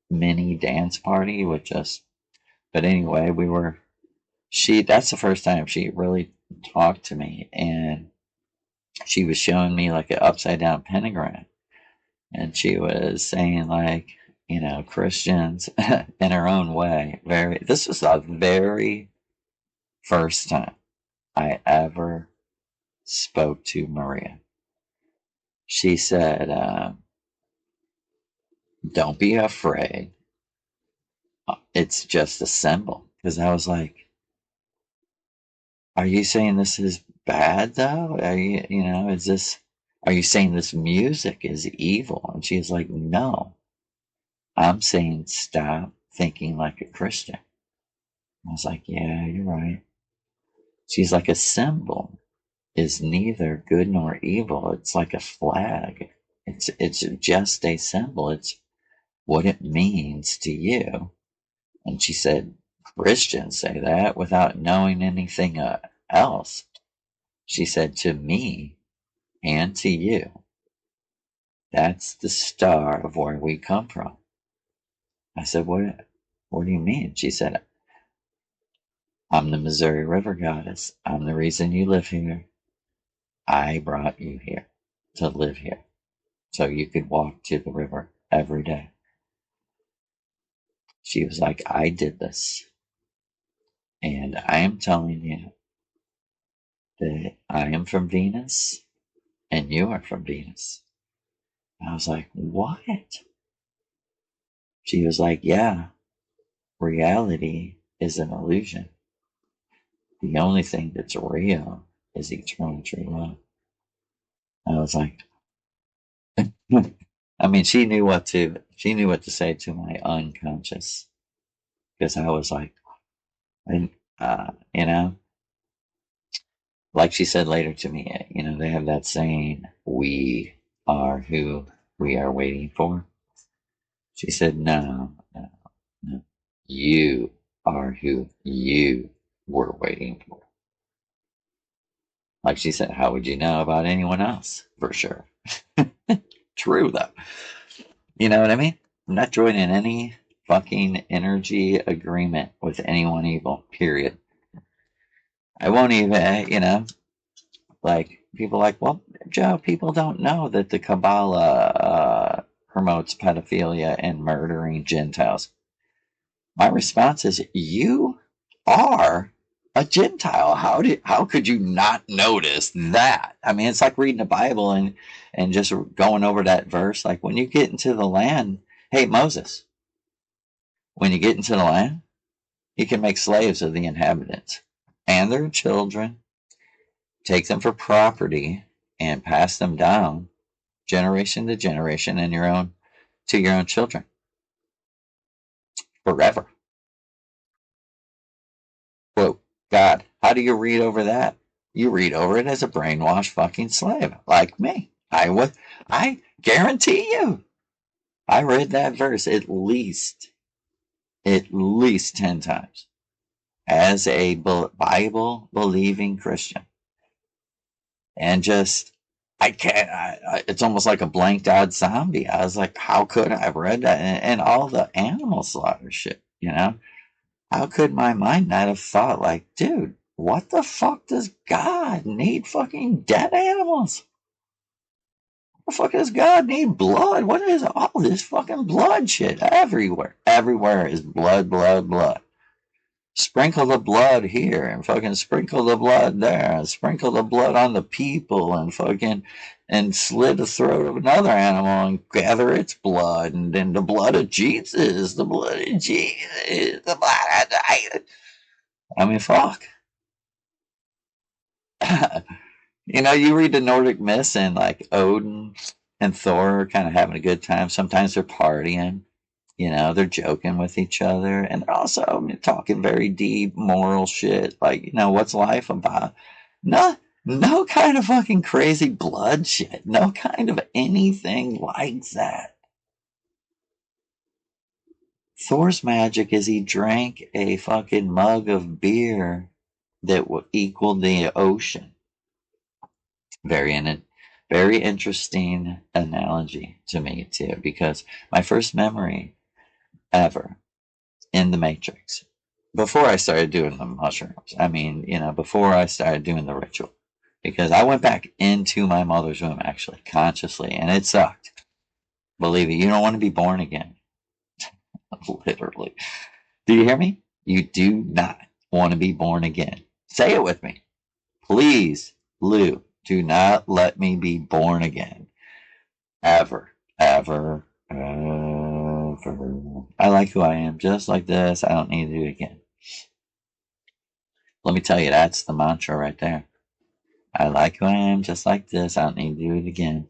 mini dance party with just, but anyway, that's the first time she really talked to me, and she was showing me like an upside down pentagram, and she was saying like, Christians in her own way. This was the very first time I ever spoke to Maria. She said, don't be afraid. It's just a symbol. Because I was like, are you saying this is bad though? Are are you saying this music is evil? And she's like, no, I'm saying stop thinking like a Christian. I was like, yeah, you're right. She's like, a symbol is neither good nor evil. It's like a flag. It's just a symbol. It's what it means to you. And she said, Christians say that without knowing anything else. She said, to me and to you, that's the star of where we come from. I said, what do you mean? She said, I'm the Missouri River goddess. I'm the reason you live here. I brought you here to live here so you could walk to the river every day. She was like, I did this. And I am telling you that I am from Venus and you are from Venus. And I was like, what? She was like, yeah, reality is an illusion. The only thing that's real is eternal true love. I was like, I mean, she knew what to say to my unconscious, because I was like, and, like she said later to me, they have that saying, we are who we are waiting for. She said, no. You are who you we're waiting for. Like she said, how would you know about anyone else? For sure. True, though. You know what I mean? I'm not joining any fucking energy agreement with anyone evil, period. I won't even, like, people like, well, Joe, people don't know that the Kabbalah promotes pedophilia and murdering Gentiles. My response is, you are a Gentile. How could you not notice that? I mean, it's like reading the Bible and just going over that verse. Like when you get into the land, hey, Moses, when you get into the land, you can make slaves of the inhabitants and their children, take them for property, and pass them down generation to generation and to your own children forever. Quote, God, how do you read over that? You read over it as a brainwashed fucking slave, like me. I guarantee you, I read that verse at least 10 times as a Bible believing Christian. And just, I can't, it's almost like a blanked out zombie. I was like, how could I have read that? And all the animal slaughter shit, How could my mind not have thought, like, dude, what the fuck does God need fucking dead animals? What the fuck does God need blood? What is all this fucking blood shit everywhere? Everywhere is blood, blood, blood. Sprinkle the blood here and fucking sprinkle the blood there and sprinkle the blood on the people and slit the throat of another animal and gather its blood and then the blood of Jesus, the blood of Jesus, the blood of... I mean, fuck. You read the Nordic myths and like Odin and Thor are kind of having a good time. Sometimes they're partying, they're joking with each other, and they're also talking very deep moral shit. Like, what's life about? No kind of fucking crazy blood shit. No kind of anything like that. Thor's magic is he drank a fucking mug of beer that equaled the ocean. Very interesting analogy to me too, because my first memory ever in the Matrix, before I started doing the mushrooms, before I started doing the ritual, because I went back into my mother's womb actually consciously, and it sucked. Believe it, you don't want to be born again. Literally. Do you hear me? You do not want to be born again. Say it with me. Please, Lou, do not let me be born again. Ever, ever, ever. I like who I am just like this. I don't need to do it again. Let me tell you, that's the mantra right there. I like who I am just like this. I don't need to do it again.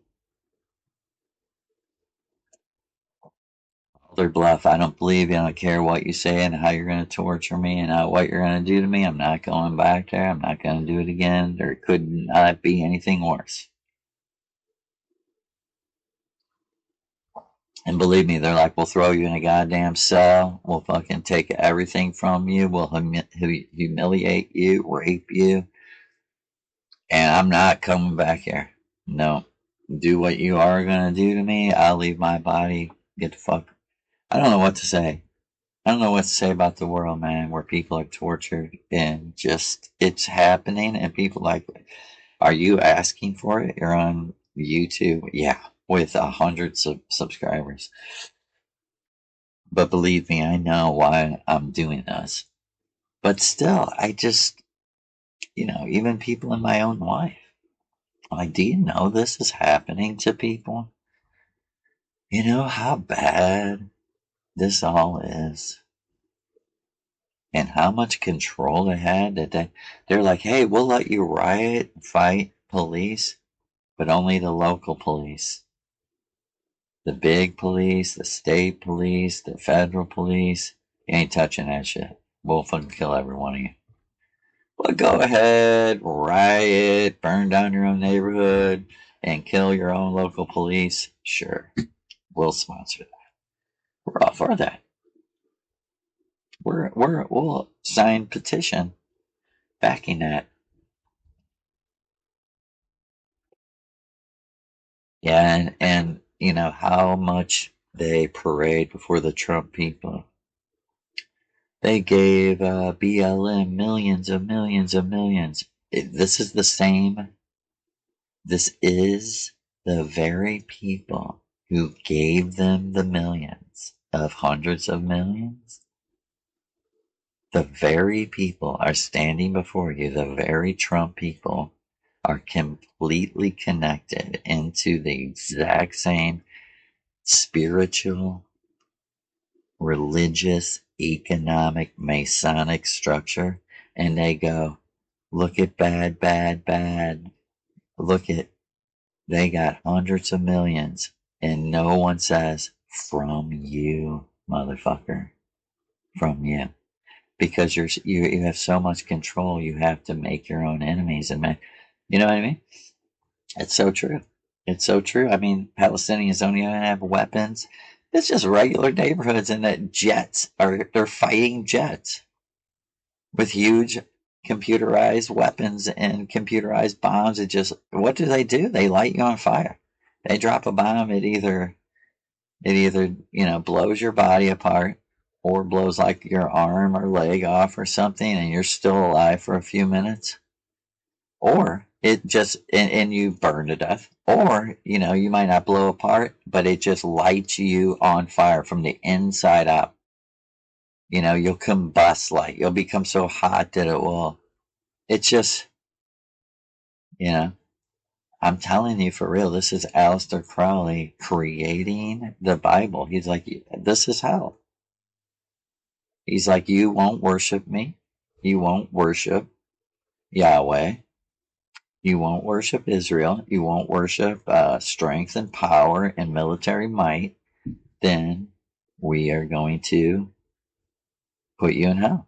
They're bluff. I don't believe you. I don't care what you say and how you're going to torture me and what you're going to do to me. I'm not going back there. I'm not going to do it again. There could not be anything worse. And believe me, they're like, we'll throw you in a goddamn cell. We'll fucking take everything from you. We'll humiliate you, rape you. And I'm not coming back here. No. Do what you are going to do to me. I'll leave my body. Get the fuck. I don't know what to say. I don't know what to say about the world, man, where people are tortured and just, it's happening. And people like, are you asking for it? You're on YouTube. Yeah. With 100 subscribers. But believe me, I know why I'm doing this. But still, I just, even people in my own life, like, do you know this is happening to people? You know how bad this all is? And how much control they had that they're like, hey, we'll let you riot, fight police, but only the local police. The big police, the state police, the federal police, you ain't touching that shit. We'll fucking kill every one of you. Well, go ahead, riot, burn down your own neighborhood, and kill your own local police. Sure, we'll sponsor that. We're all for that. We'll sign petition backing that. Yeah, and you know how much they parade before the Trump people. They gave BLM millions of millions of millions. This is the same. This is the very people who gave them the millions of hundreds of millions. The very people are standing before you. The very Trump people are completely connected into the exact same spiritual, religious, economic, Masonic structure. And they go, look at bad, bad, bad. Look at, they got hundreds of millions. And no one says, from you, motherfucker. From you. Because you have so much control, you have to make your own enemies. And you know what I mean? It's so true. It's so true. I mean, Palestinians don't even have weapons. It's just regular neighborhoods, and that they're fighting jets with huge computerized weapons and computerized bombs. What do? They light you on fire. They drop a bomb. It either blows your body apart, or blows like your arm or leg off or something, and you're still alive for a few minutes, or it just and you burn to death, or you might not blow apart, but it just lights you on fire from the inside out. You'll combust, like you'll become so hot that it's just you know I'm telling you, for real, this is Aleister Crowley creating the Bible. He's like, this is hell. He's like, you won't worship me, you won't worship Yahweh, you won't worship Israel, you won't worship strength and power and military might, then we are going to put you in hell.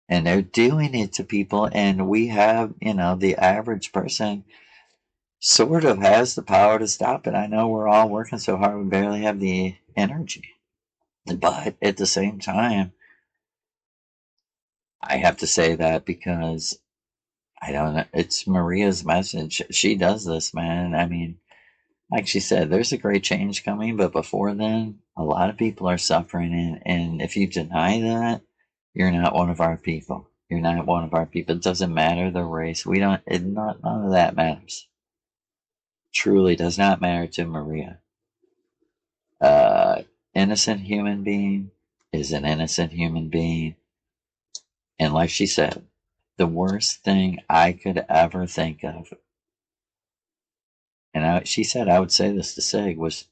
And they're doing it to people, and we have, the average person sort of has the power to stop it. I know we're all working so hard, we barely have the energy. But at the same time, I have to say that because I don't know, it's Maria's message. She does this, man. I mean, like she said, there's a great change coming, but before then, a lot of people are suffering. And if you deny that, you're not one of our people. You're not one of our people. It doesn't matter the race. None of that matters. Truly does not matter to Maria. Innocent human being is an innocent human being. And like she said, the worst thing I could ever think of, and she said I would say this to Sig, was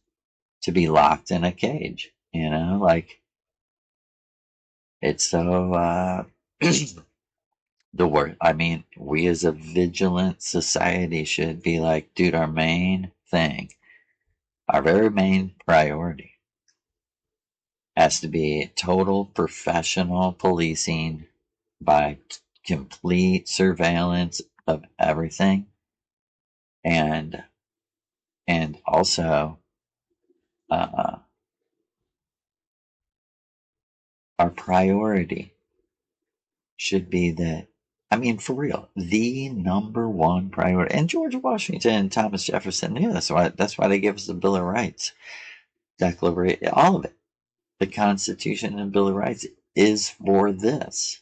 to be locked in a cage. Like, it's so the word. I mean, we as a vigilant society should be like, dude, our main thing, our very main priority has to be total professional policing by complete surveillance of everything, and also uh, our priority should be that, I mean, for real, the number one priority. And George Washington and Thomas Jefferson, yeah, that's why they give us the Bill of Rights, Declaration, all of it. The Constitution and Bill of Rights is for this,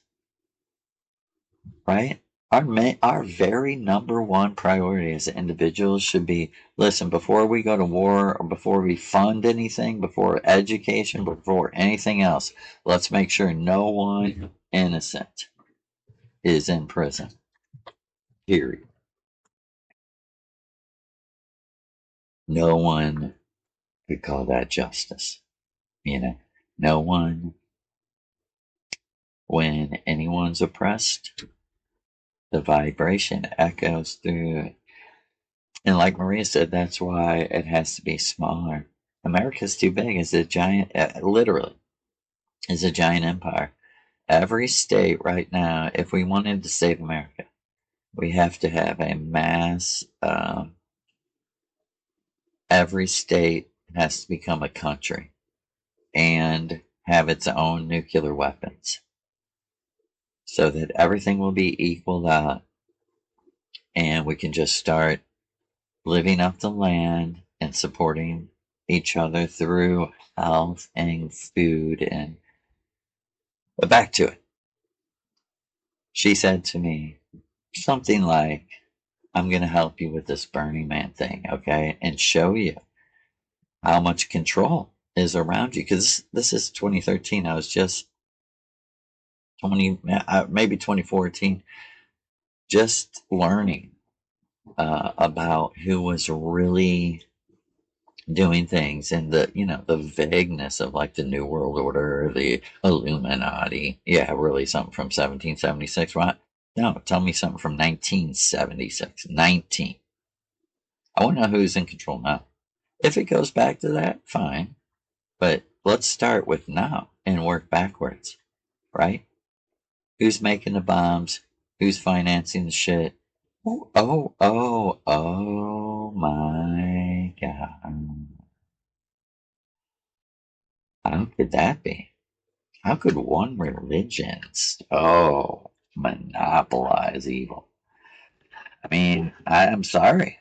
right? Our very number one priority as individuals should be, listen, before we go to war, or before we fund anything, before education, before anything else, let's make sure no one innocent is in prison. Period. No one could call that justice. No one, when anyone's oppressed, the vibration echoes through. And like Maria said, that's why it has to be smaller. America's too big. It's a giant, literally, is a giant empire. Every state right now, if we wanted to save America, we have to have a mass, every state has to become a country and have its own nuclear weapons. so that everything will be equaled out and we can just start living up the land and supporting each other through health and food. And but back to it. She said to me something like, I'm going to help you with this Burning Man thing, okay? And show you how much control is around you. Because this is 2013. I was just maybe 2014, just learning about who was really doing things and the vagueness of like the New World Order, the Illuminati. Yeah, really something from 1776, right? No, tell me something from 1976. 19. I want to know who's in control now. If it goes back to that, fine. But let's start with now and work backwards, right? Who's making the bombs? Who's financing the shit? Oh my God. How could that be? How could one religion, monopolize evil? I mean, I'm sorry,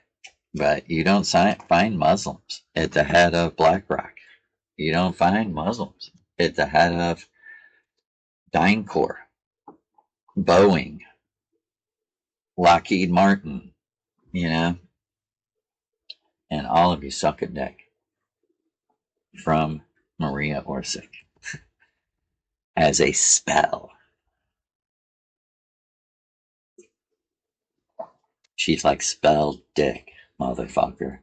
but you don't find Muslims at the head of BlackRock. You don't find Muslims at the head of DynCorp, Boeing, Lockheed Martin, and all of you suck a dick. From Maria Orsic. As a spell. She's like spelled dick, motherfucker.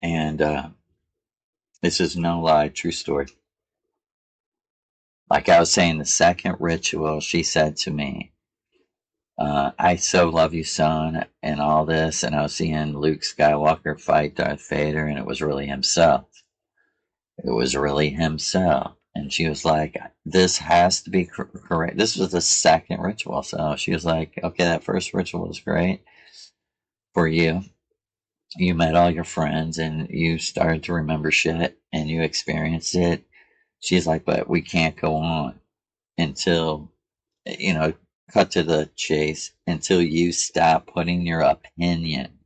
And this is no lie, true story. Like I was saying, the second ritual, she said to me, I so love you, son, and all this. And I was seeing Luke Skywalker fight Darth Vader, and it was really himself. It was really himself. And she was like, this has to be correct. This was the second ritual. So she was like, okay, that first ritual was great for you. You met all your friends and you started to remember shit and you experienced it. She's like, but we can't go on until, cut to the chase, until you stop putting your opinion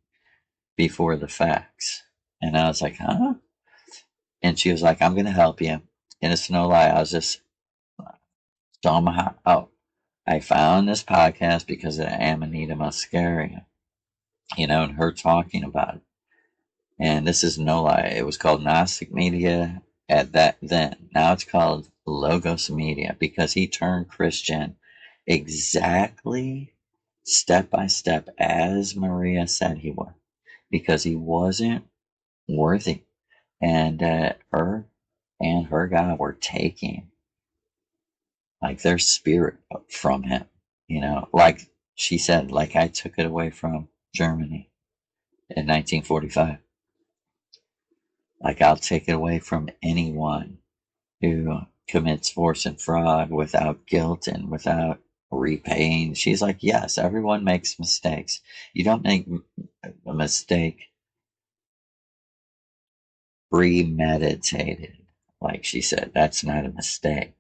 before the facts. And I was like, huh? And she was like, I'm going to help you. And it's no lie. I was just somehow, I found this podcast because of Amanita Muscaria, and her talking about it. And this is no lie. It was called Gnostic Media at that then. Now it's called Logos Media because he turned Christian exactly step by step as Maria said he would, because he wasn't worthy. And her and her God were taking like their spirit from him, like she said, like I took it away from Germany in 1945. Like I'll take it away from anyone who commits force and fraud without guilt and without repaying. She's like, yes, everyone makes mistakes. You don't make a mistake premeditated. Like she said, that's not a mistake.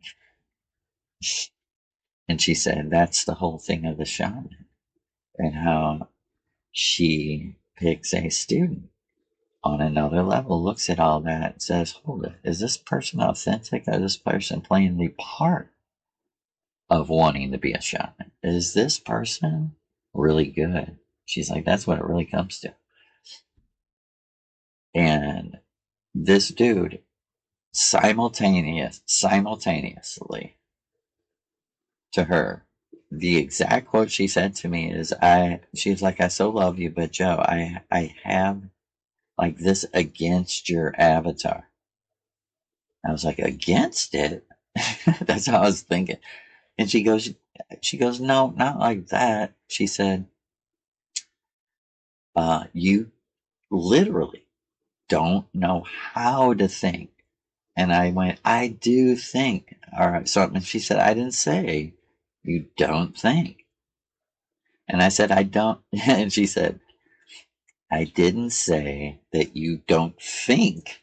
And she said, that's the whole thing of the shaman and how she picks a student on another level, looks at all that and says, hold it, is this person authentic or is this person playing the part of wanting to be a shaman? Is this person really good? She's like, that's what it really comes to. And this dude simultaneously to her, the exact quote she said to me is, she's like, I so love you, but Joe, I have like this against your avatar. I was like, against it? That's how I was thinking. And she goes, no, not like that. She said, you literally don't know how to think. And I went, I do think. All right. So she said, I didn't say you don't think. And I said, I don't. And she said, I didn't say that you don't think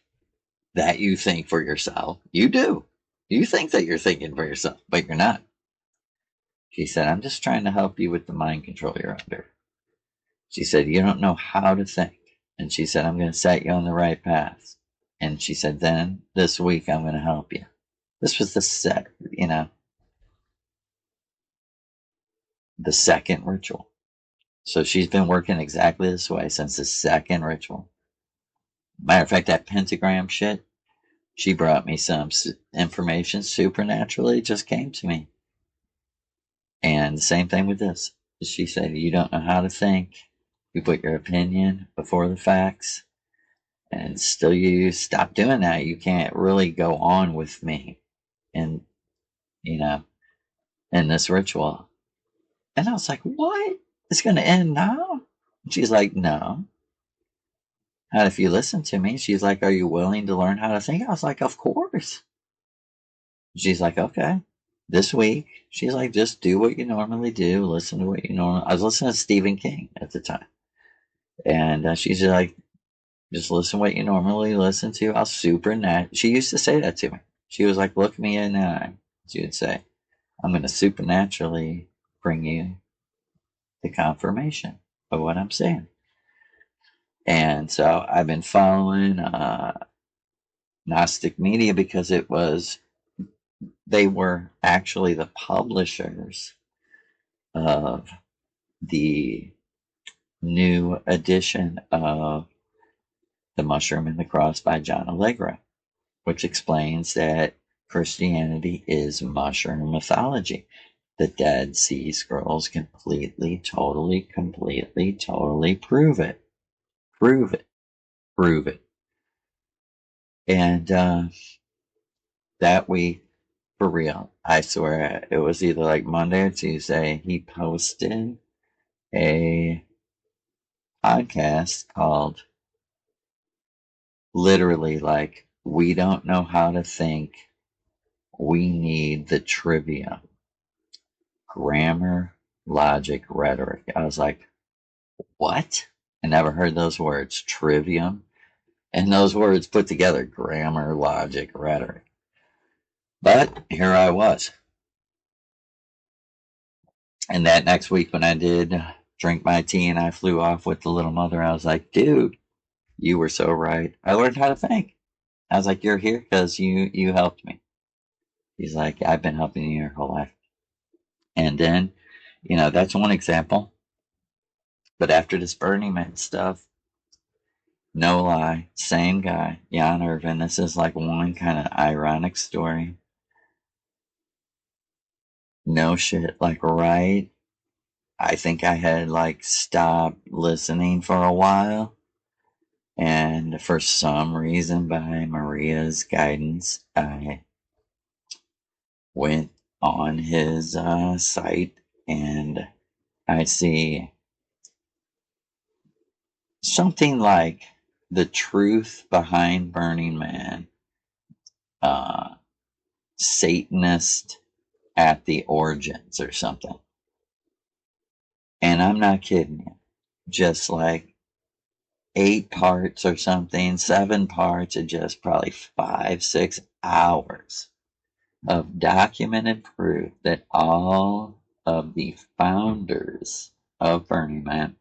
that you think for yourself. You do. You think that you're thinking for yourself, but you're not. She said, I'm just trying to help you with the mind control you're under. She said, you don't know how to think. And she said, I'm going to set you on the right path. And she said, then this week I'm going to help you. This was the second ritual. So she's been working exactly this way since the second ritual. Matter of fact, that pentagram shit, she brought me some information supernaturally, just came to me. And the same thing with this. She said, you don't know how to think. You put your opinion before the facts. And still you stop doing that. You can't really go on with me in, in this ritual. And I was like, what? It's going to end now? She's like, no. And if you listen to me, she's like, are you willing to learn how to think? I was like, of course. She's like, okay. This week, she's like, just do what you normally do. Listen to what you normally. I was listening to Stephen King at the time. And she's like, just listen to what you normally listen to. I'll She used to say that to me. She was like, look me in the eye. She would say, I'm going to supernaturally bring you the confirmation of what I'm saying. And so I've been following Gnostic Media because they were actually the publishers of the new edition of The Mushroom and the Cross by John Allegra, which explains that Christianity is mushroom mythology. The Dead Sea Scrolls completely, totally prove it. Prove it. And that week, for real, I swear, it was either like Monday or Tuesday, he posted a podcast called literally like, we don't know how to think, we need the trivia. Grammar, logic, rhetoric. I was like, what? I never heard those words. Trivium. And those words put together, grammar, logic, rhetoric. But here I was. And that next week when I did drink my tea and I flew off with the little mother, I was like, dude, you were so right. I learned how to think. I was like, you're here because you helped me. He's like, I've been helping you your whole life. And then, that's one example. But after this Burning Man stuff, no lie, same guy, Jan Irvin. This is like one kind of ironic story. No shit, like right. I think I had like stopped listening for a while. And for some reason, by Maria's guidance, I went on his site and I see something like the truth behind Burning Man, Satanist at the origins or something. And I'm not kidding you. Just like 8 parts or something, 7 parts of just probably 5-6 hours of documented proof that all of the founders of Burning Man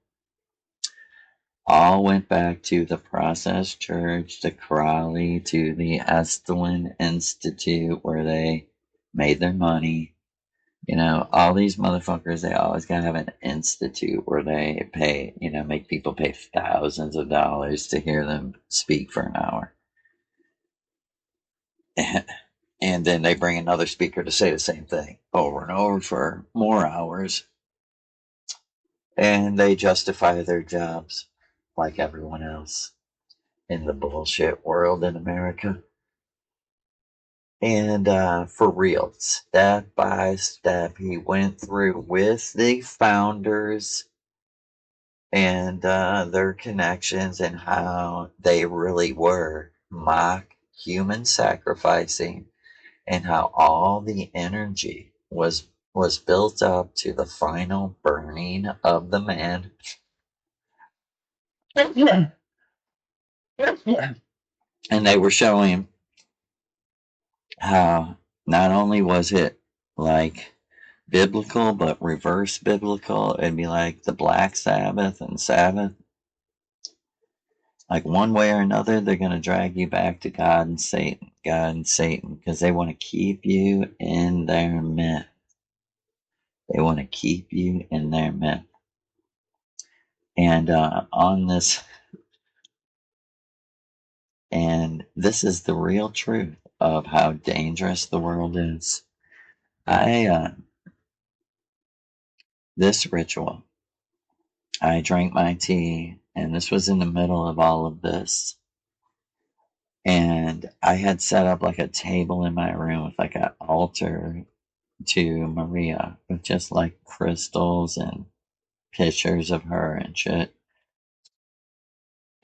all went back to the Process Church, to Crowley, to the Esalen Institute where they made their money. All these motherfuckers, they always gotta have an institute where they pay, make people pay thousands of dollars to hear them speak for an hour. And then they bring another speaker to say the same thing over and over for more hours. And they justify their jobs like everyone else in the bullshit world in America. And for real, step by step, he went through with the founders and their connections and how they really were mock human sacrificing, and how all the energy was built up to the final burning of the man. And they were showing how not only was it like biblical, but reverse biblical. It'd be like the Black Sabbath and Sabbath. Like one way or another, they're going to drag you back to God and Satan, because they want to keep you in their myth. They want to keep you in their myth. And on this, and this is the real truth of how dangerous the world is. This ritual, I drank my tea, and this was in the middle of all of this. And I had set up like a table in my room with like an altar to Maria with just like crystals and pictures of her and shit.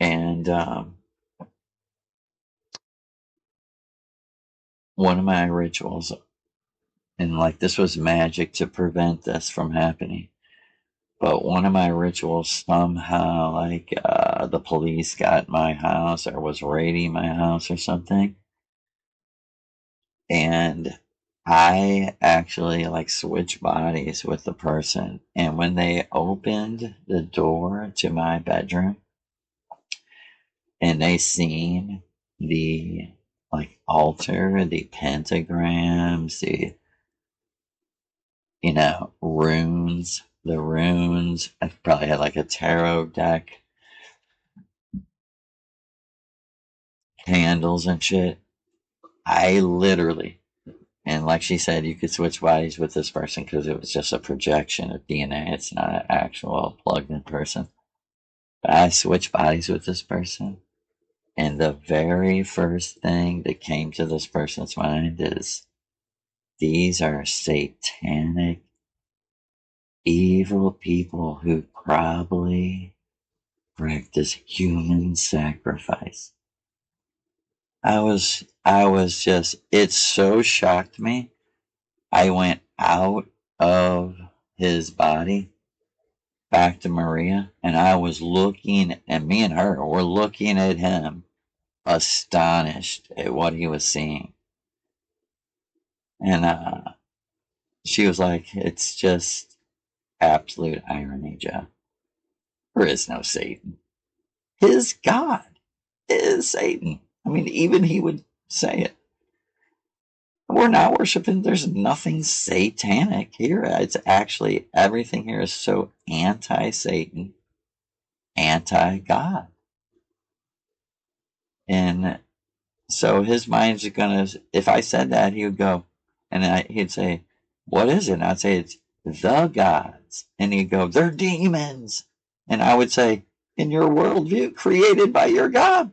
And one of my rituals, and like this was magic to prevent this from happening. But one of my rituals, somehow, like the police got my house or was raiding my house or something. And I actually like switched bodies with the person. And when they opened the door to my bedroom and they seen the like altar, the pentagrams, the, runes, the runes, I probably had like a tarot deck, candles and shit. I literally, and like she said, you could switch bodies with this person because it was just a projection of DNA. It's not an actual plugged in person. But I switched bodies with this person. And the very first thing that came to this person's mind is these are satanic, evil people who probably practice human sacrifice. I was just, it so shocked me. I went out of his body back to Maria, and I was looking, and me and her were looking at him, astonished at what he was seeing. And she was like, it's just absolute irony, Joe. There is no Satan. His God is Satan. I mean, even he would say it. We're not worshiping, there's nothing satanic here. It's actually, everything here is so anti Satan, anti God. And so his mind's gonna, if I said that, he would go, and he'd say, what is it? And I'd say, it's the gods. And he'd go, they're demons. And I would say, in your worldview, created by your God.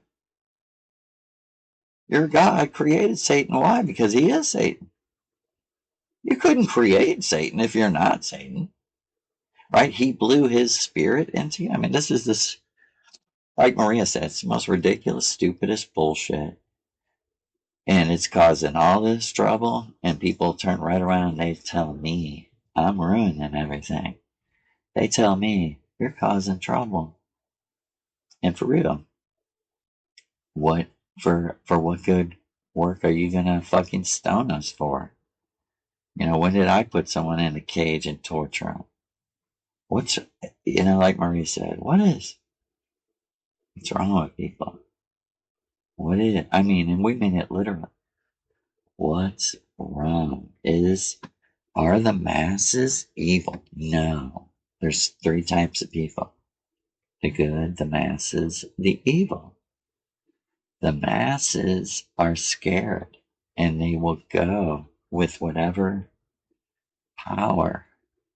Your God created Satan. Why? Because he is Satan. You couldn't create Satan if you're not Satan. Right? He blew his spirit into you. I mean, this is this, like Maria said, it's the most ridiculous, stupidest bullshit. And it's causing all this trouble, and people turn right around and they tell me I'm ruining everything. They tell me you're causing trouble. And for real, what for what good work are you gonna fucking stone us for? When did I put someone in a cage and torture them? What's like Marie said, what's wrong with people? What is it? I mean, and we mean it literally. What's wrong? Are the masses evil? No. There's three types of people: the good, the masses, the evil. The masses are scared, and they will go with whatever power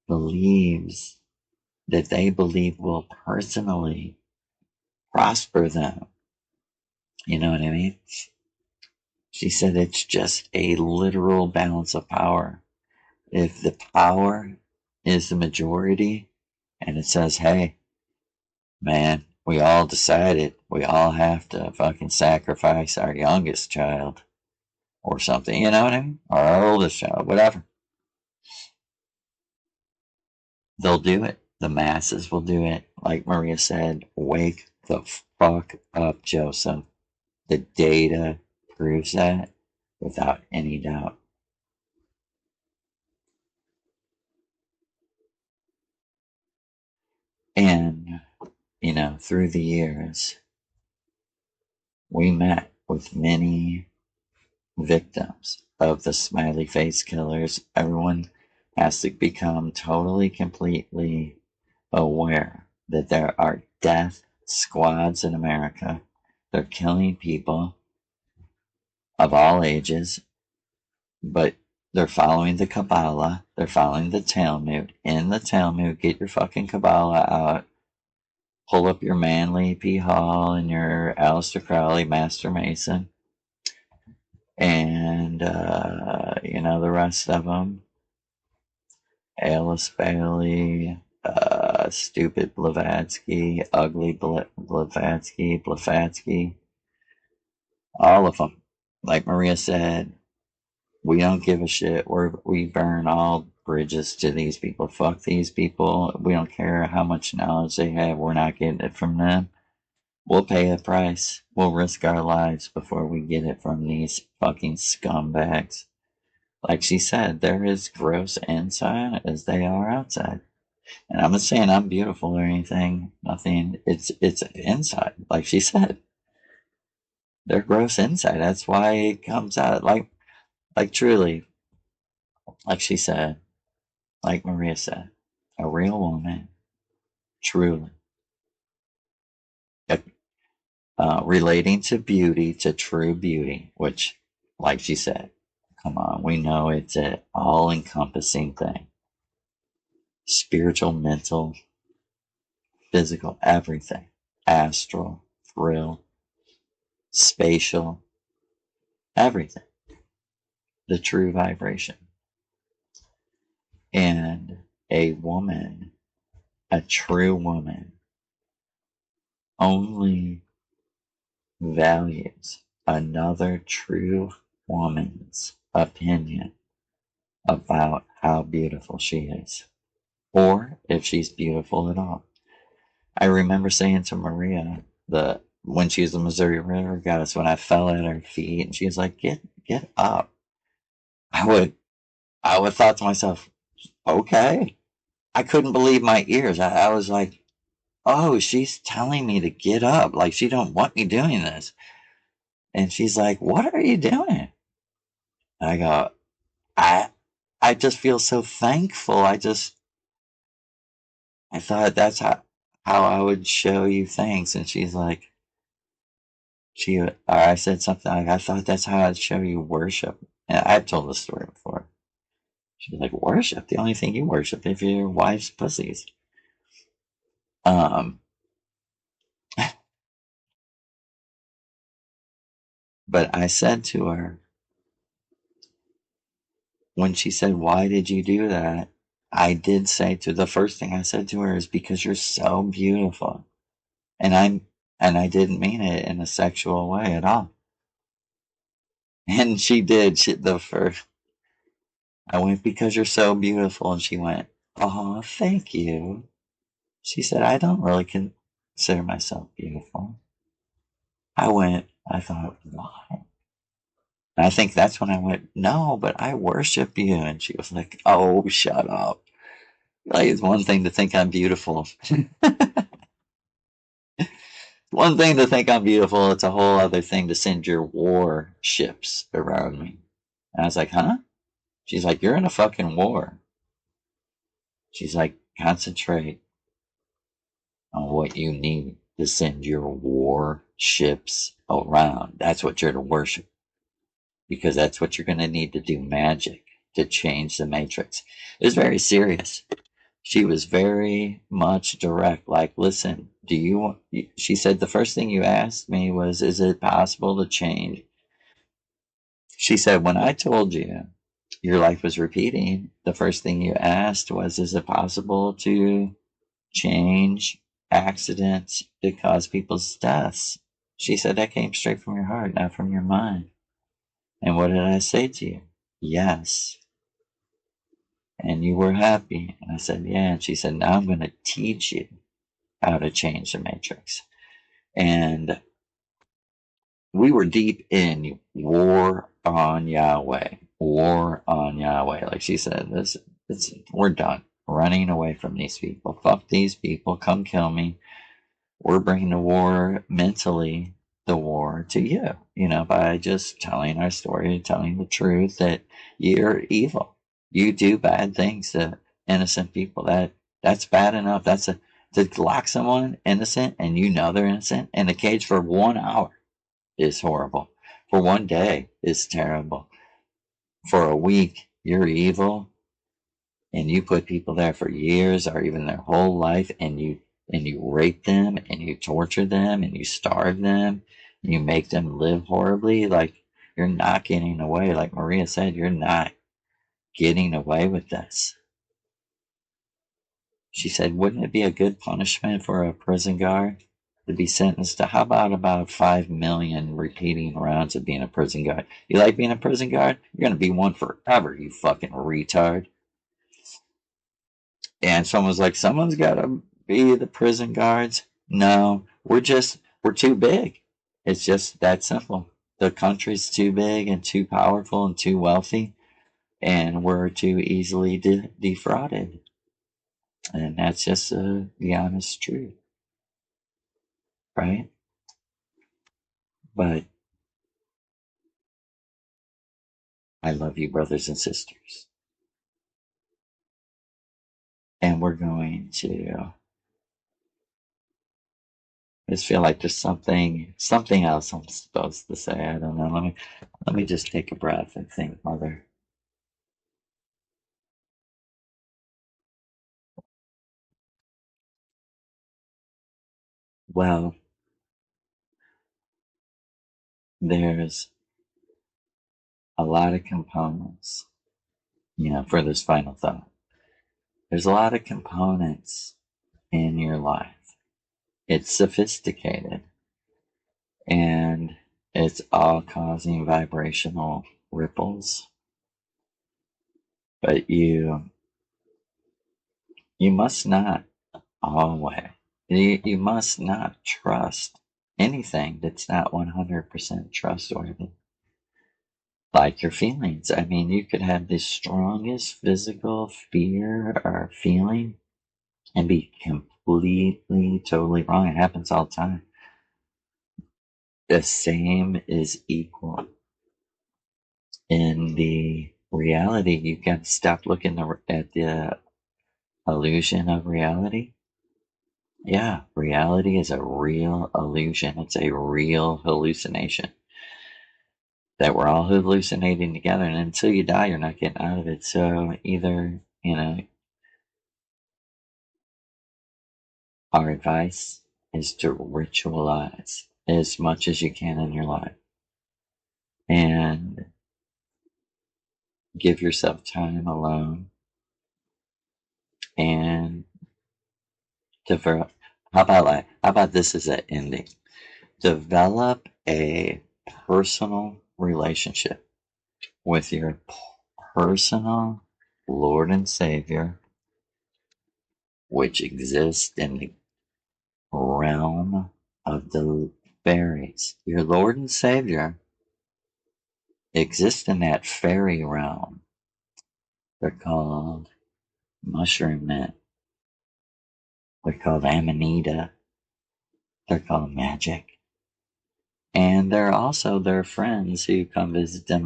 believes that they believe will personally prosper them. You know what I mean? She said it's just a literal balance of power. If the power is the majority and it says, hey, man, we all decided we all have to fucking sacrifice our youngest child or something, you know what I mean? Or our oldest child, whatever. They'll do it. The masses will do it. Like Maria said, wake the fuck up, Joseph. The data proves that without any doubt. And, through the years, we met with many victims of the smiley face killers. Everyone has to become totally, completely aware that there are death squads in America. They're killing people of all ages, but they're following the Kabbalah. They're following the Talmud. In the Talmud, get your fucking Kabbalah out. Pull up your Manly P. Hall and your Aleister Crowley Master Mason. And, the rest of them. Alice Bailey, stupid Blavatsky, ugly Blavatsky, all of them. Like Maria said, we don't give a shit. We burn all bridges to these people. Fuck these people. We don't care how much knowledge they have. We're not getting it from them. We'll pay a price. We'll risk our lives before we get it from these fucking scumbags. Like she said, they're as gross inside as they are outside. And I'm not saying I'm beautiful or anything. Nothing. It's inside. Like she said, they're gross inside. That's why it comes out. Like truly, like she said, like Maria said, a real woman, truly, relating to beauty, to true beauty, which, like she said, come on, we know it's an all-encompassing thing. Spiritual, mental, physical, everything. Astral, thrill, spatial, everything. The true vibration. And a woman, a true woman, only values another true woman's opinion about how beautiful she is, or if she's beautiful at all. I remember saying to Maria, when she was the Missouri River Goddess, when I fell at her feet, and she was like, "Get up." I would thought to myself, okay. I couldn't believe my ears. I was like, oh, she's telling me to get up. Like, she don't want me doing this. And she's like, what are you doing? I go, I just feel so thankful. I thought that's how I would show you thanks. And she's like, I said something like, I thought that's how I'd show you worship. And I've told this story before. She's like, worship? The only thing you worship if your wife's pussies. But I said to her, when she said, why did you do that? I did say the first thing I said to her is because you're so beautiful. And I didn't mean it in a sexual way at all. And she did. I went, because you're so beautiful. And she went, oh, thank you. She said, I don't really consider myself beautiful. I thought, why? And I think that's when I went, no, but I worship you. And she was like, oh, shut up. Like, it's one thing to think I'm beautiful. One thing to think I'm beautiful. It's a whole other thing to send your warships around me. And I was like, huh? She's like, you're in a fucking war. She's like, concentrate on what you need to send your warships around. That's what you're to worship. Because that's what you're going to need to do magic to change the matrix. It was very serious. She was very much direct. Like, listen, she said, the first thing you asked me was, is it possible to change? She said, when I told you your life was repeating, the first thing you asked was, is it possible to change accidents that cause people's deaths? She said, that came straight from your heart, not from your mind. And what did I say to you? Yes. And you were happy. And I said, yeah. And she said, now I'm going to teach you how to change the matrix. And we were deep in war on Yahweh. War on Yahweh. Like she said, we're done running away from these people. Fuck these people. Come kill me. We're bringing the war mentally, the war to you, by just telling our story, telling the truth that you're evil. You do bad things to innocent people. That's bad enough. To lock someone innocent and they're innocent in a cage for 1 hour is horrible. For 1 day is terrible. For a week, you're evil, and you put people there for years or even their whole life, and you rape them and you torture them and you starve them and you make them live horribly. Like, you're not getting away. Like Maria said, you're not getting away with this. She said, wouldn't it be a good punishment for a prison guard to be sentenced to, how about 5 million repeating rounds of being a prison guard? You like being a prison guard? You're going to be one forever, you fucking retard. And someone's like, someone's got to be the prison guards. No, we're too big. It's just that simple. The country's too big and too powerful and too wealthy, and we're too easily defrauded. And that's just the honest truth, right? But I love you, brothers and sisters. And we're going to, I just feel like there's something else I'm supposed to say. I don't know. Let me just take a breath and think, Mother. Well, there's a lot of components, for this final thought. There's a lot of components in your life. It's sophisticated, and it's all causing vibrational ripples. But you must not always, you must not trust anything that's not 100% trustworthy. Like your feelings. I mean, you could have the strongest physical fear or feeling and be completely, totally wrong. It happens all the time. The same is equal in the reality. You got to stop looking at the illusion of reality. Yeah, reality is a real illusion. It's a real hallucination that we're all hallucinating together. And until you die, you're not getting out of it. So either, our advice is to ritualize as much as you can in your life and give yourself time alone and develop. How about this as an ending? Develop a personal relationship with your personal Lord and Savior, which exists in the realm of the fairies. Your Lord and Savior exists in that fairy realm. They're called mushroom men. They're called amanita. They're called magic. And they're also their friends who come visit them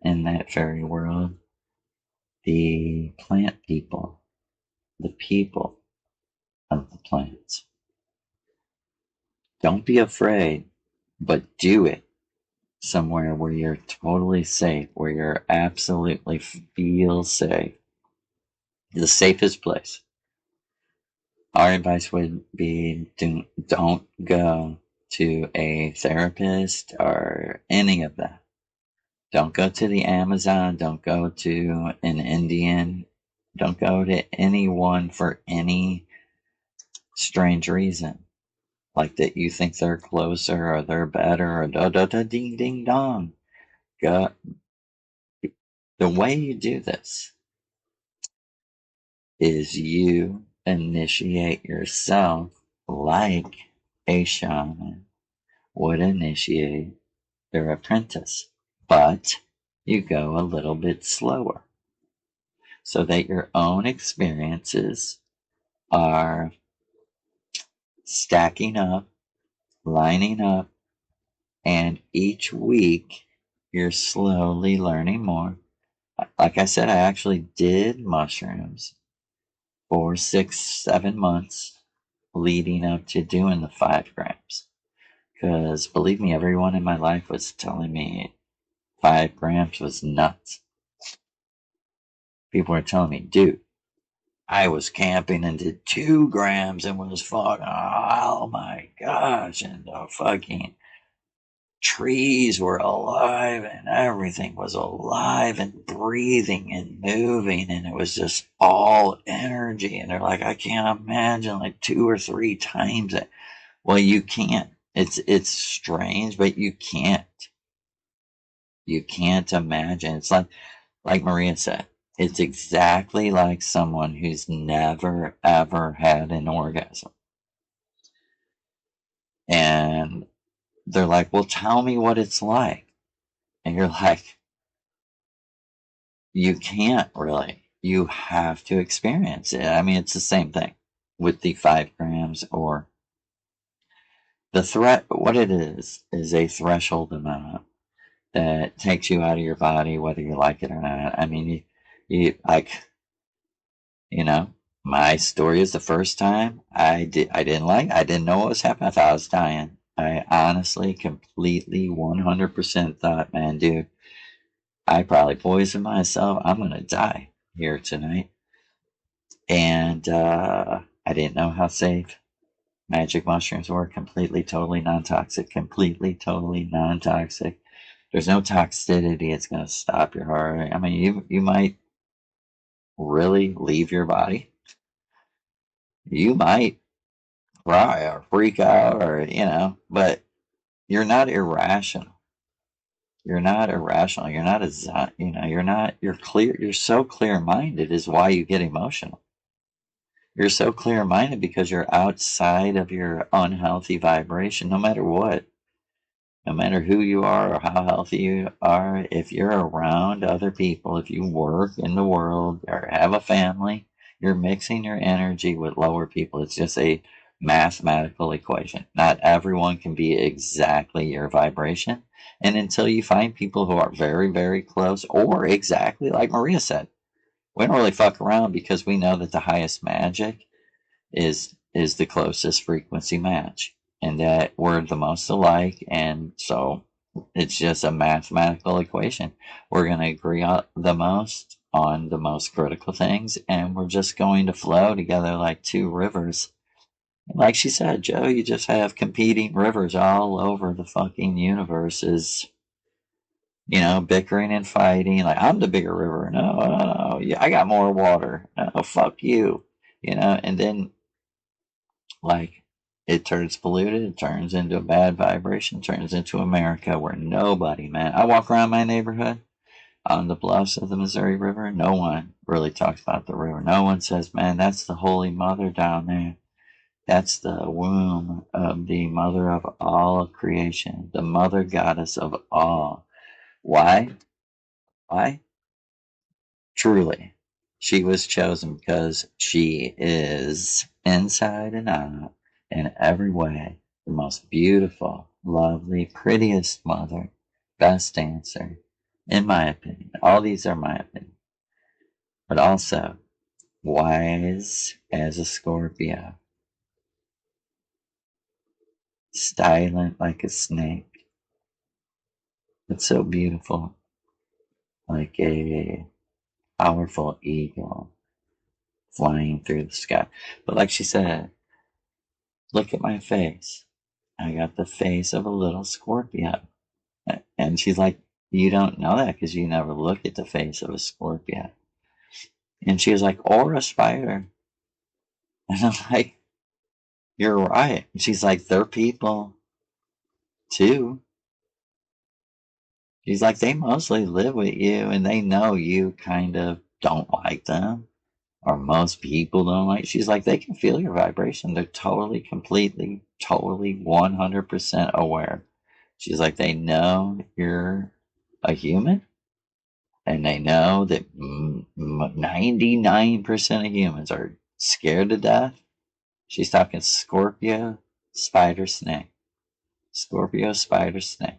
in that fairy world. The plant people, the people of the plants. Don't be afraid, but do it somewhere where you're totally safe, where you're absolutely feel safe. The safest place. Our advice would be don't go to a therapist or any of that. Don't go to the Amazon. Don't go to an Indian. Don't go to anyone for any strange reason. Like that you think they're closer or they're better or da da da ding ding dong. Go. The way you do this is you initiate yourself like a shaman would initiate their apprentice, but you go a little bit slower so that your own experiences are stacking up, lining up, and each week you're slowly learning more. Like I said, I actually did mushrooms for 6-7 months leading up to doing the 5 grams. Because believe me, everyone in my life was telling me 5 grams was nuts. People were telling me, dude, I was camping and did 2 grams and was fucking, oh my gosh, and the fucking trees were alive and everything was alive and breathing and moving, and it was just all energy. And they're like, I can't imagine like 2 or 3 times it. Well, you can't. It's strange, but you can't. You can't imagine. It's like Maria said, it's exactly like someone who's never ever had an orgasm. And they're like, well, tell me what it's like. And you're like, you can't really. You have to experience it. I mean, it's the same thing with the 5 grams or the threat. What it is a threshold amount that takes you out of your body, whether you like it or not. I mean, you like, you know, my story is the first time I didn't know what was happening. I thought I was dying. I honestly, completely, 100% thought, man, dude, I probably poisoned myself. I'm going to die here tonight. And I didn't know how safe magic mushrooms were. Completely, totally non-toxic. Completely, totally non-toxic. There's no toxicity. It's going to stop your heart. I mean, you might really leave your body. You might cry or freak out or, but you're not irrational. You're not irrational. You're not you're clear. You're so clear minded is why you get emotional. You're so clear minded because you're outside of your unhealthy vibration, no matter what. No matter who you are or how healthy you are, if you're around other people, if you work in the world or have a family, you're mixing your energy with lower people. It's just a mathematical equation. Not everyone can be exactly your vibration. And until you find people who are very, very close or exactly like Maria said, we don't really fuck around because we know that the highest magic is the closest frequency match, and that we're the most alike, and so it's just a mathematical equation. We're going to agree on the most critical things, and we're just going to flow together like 2 rivers. Like she said, Joe, you just have competing rivers all over the fucking universe, is bickering and fighting. Like, I'm the bigger river. No, no, no. Yeah, I got more water. No, fuck you. And then, like, it turns polluted, it turns into a bad vibration, turns into America where nobody, man. I walk around my neighborhood on the bluffs of the Missouri River. No one really talks about the river. No one says, man, that's the Holy Mother down there. That's the womb of the mother of all creation, the mother goddess of all. Why? Why? Truly, she was chosen because she is inside and out, in every way, the most beautiful, lovely, prettiest mother, best dancer, in my opinion. All these are my opinion. But also, wise as a Scorpio, silent like a snake, but so beautiful, like a powerful eagle flying through the sky. But like she said, look at my face. I got the face of a little Scorpio. And she's like, you don't know that because you never look at the face of a Scorpio. And she was like, or a spider. And I'm like, you're right. And she's like, they're people too. She's like, they mostly live with you and they know you kind of don't like them. Or most people don't like. She's like, they can feel your vibration. They're totally, completely, totally 100% aware. She's like, they know you're a human, and they know that 99% of humans are scared to death. She's talking Scorpio, spider, snake. Scorpio, spider, snake.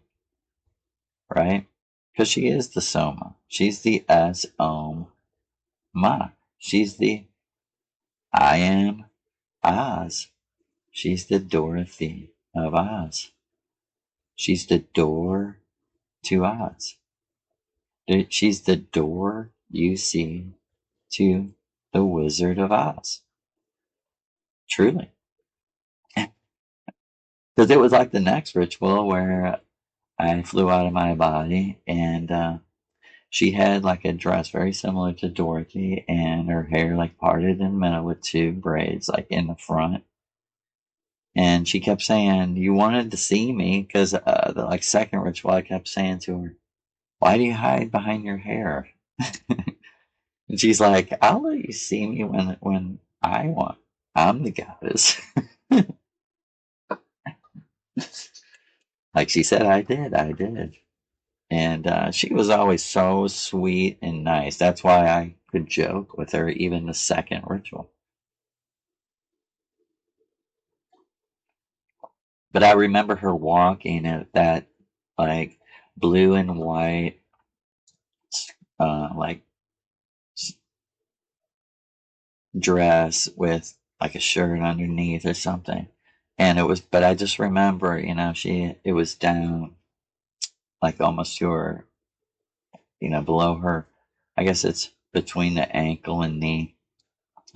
Right? Because she is the Soma. She's the Ma. She's the I am Oz. She's the Dorothy of Oz. She's the door to Oz. She's the door you see to the Wizard of Oz. Truly. Because it was like the next ritual where I flew out of my body, and she had like a dress very similar to Dorothy, and her hair like parted in the middle with two braids like in the front. And she kept saying, you wanted to see me, because the like second ritual, I kept saying to her, why do you hide behind your hair? And she's like, I'll let you see me when I want. I'm the goddess. Like she said, I did. And she was always so sweet and nice. That's why I could joke with her even the second ritual. But I remember her walking at that like blue and white like dress with like a shirt underneath or something. And it was, but I just remember, it was down like almost to her, below her. I guess it's between the ankle and knee.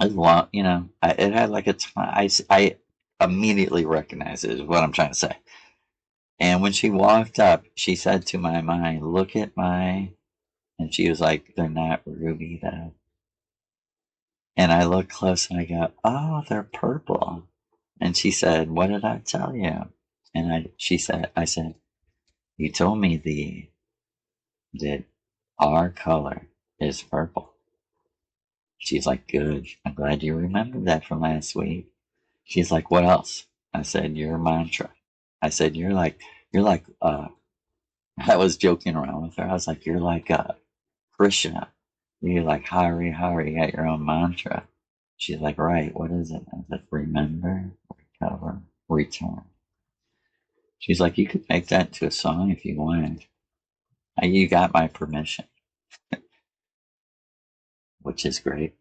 As long, it had like a time. I immediately recognized it, is what I'm trying to say. And when she walked up, she said to my mind, look at my, and she was like, they're not ruby though. And I looked close and I go, oh, they're purple. And she said, what did I tell you? And I said, you told me that our color is purple. She's like, good. I'm glad you remembered that from last week. She's like, what else? I said, your mantra. I said, you're like, I was joking around with her. I was like, you're like Krishna. You're like Hari, you got your own mantra. She's like, right, what is it? I said, remember, recover, return. She's like, you could make that into a song if you wanted. You got my permission. Which is great.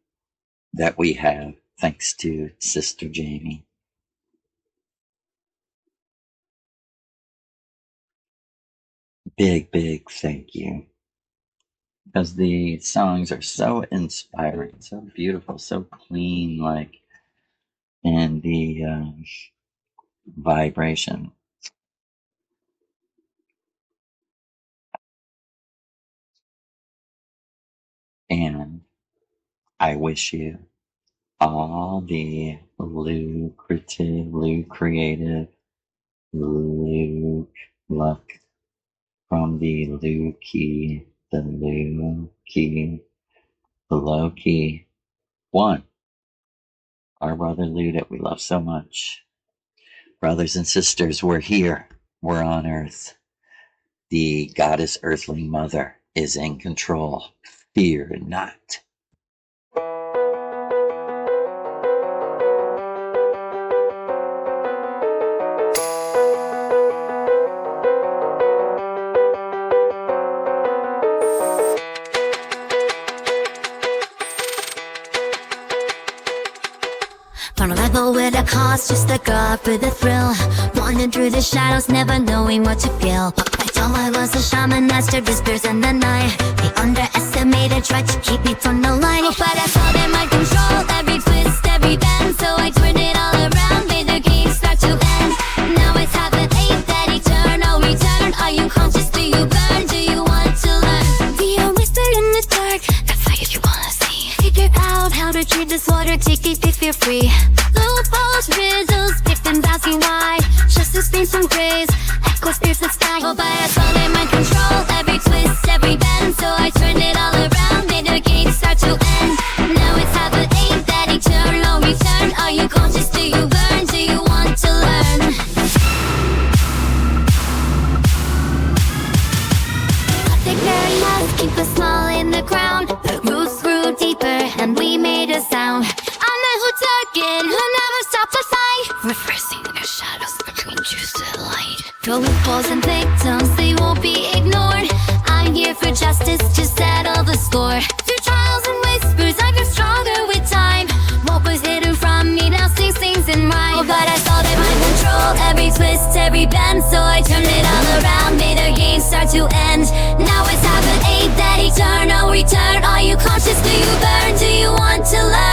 That we have, thanks to Sister Jamie. Big thank you. Because the songs are so inspiring, so beautiful, so clean, like, and the vibration. And I wish you all the creative luck from the low key one. Our brother Lou that we love so much. Brothers and sisters, we're here. We're on Earth. The goddess Earthling Mother is in control. Fear not. On a level with a cause, just a girl with a thrill. Wandering through the shadows, never knowing what to feel. I thought I was a shaman, master whispers in the night. They underestimated, tried to keep me from the light. But I saw them I control every twist, every bend. So I turned it all around, made the game start to end. Now it's happened, ain't that eternal return? Are you conscious, do you burn, do you want to learn? Do you whisper in the dark, the fire you wanna see? Figure out how to treat this water, take it if you're free. Loopholes, riddles, victims asking why. Justice brings some grace, echoes pierce the sky. Oh, but I saw them I control every twist, every bend. So I turned it all around, made the game start to end. Now it's happened, ain't that eternal return? Are you conscious, do you burn, do you want to learn? again. Who never stop the fight, reversing their shadows between truth to light. Throwing balls and victims, they won't be ignored. I'm here for justice to settle the score. Through trials and whispers, I grew stronger with time. What was hidden from me now sings in rhyme. Oh, but I saw them mind control every twist, every bend. So I turned it all around, made their game start to end. Now it's happened, ain't that eternal return? Are you conscious? Do you burn? Do you want to learn?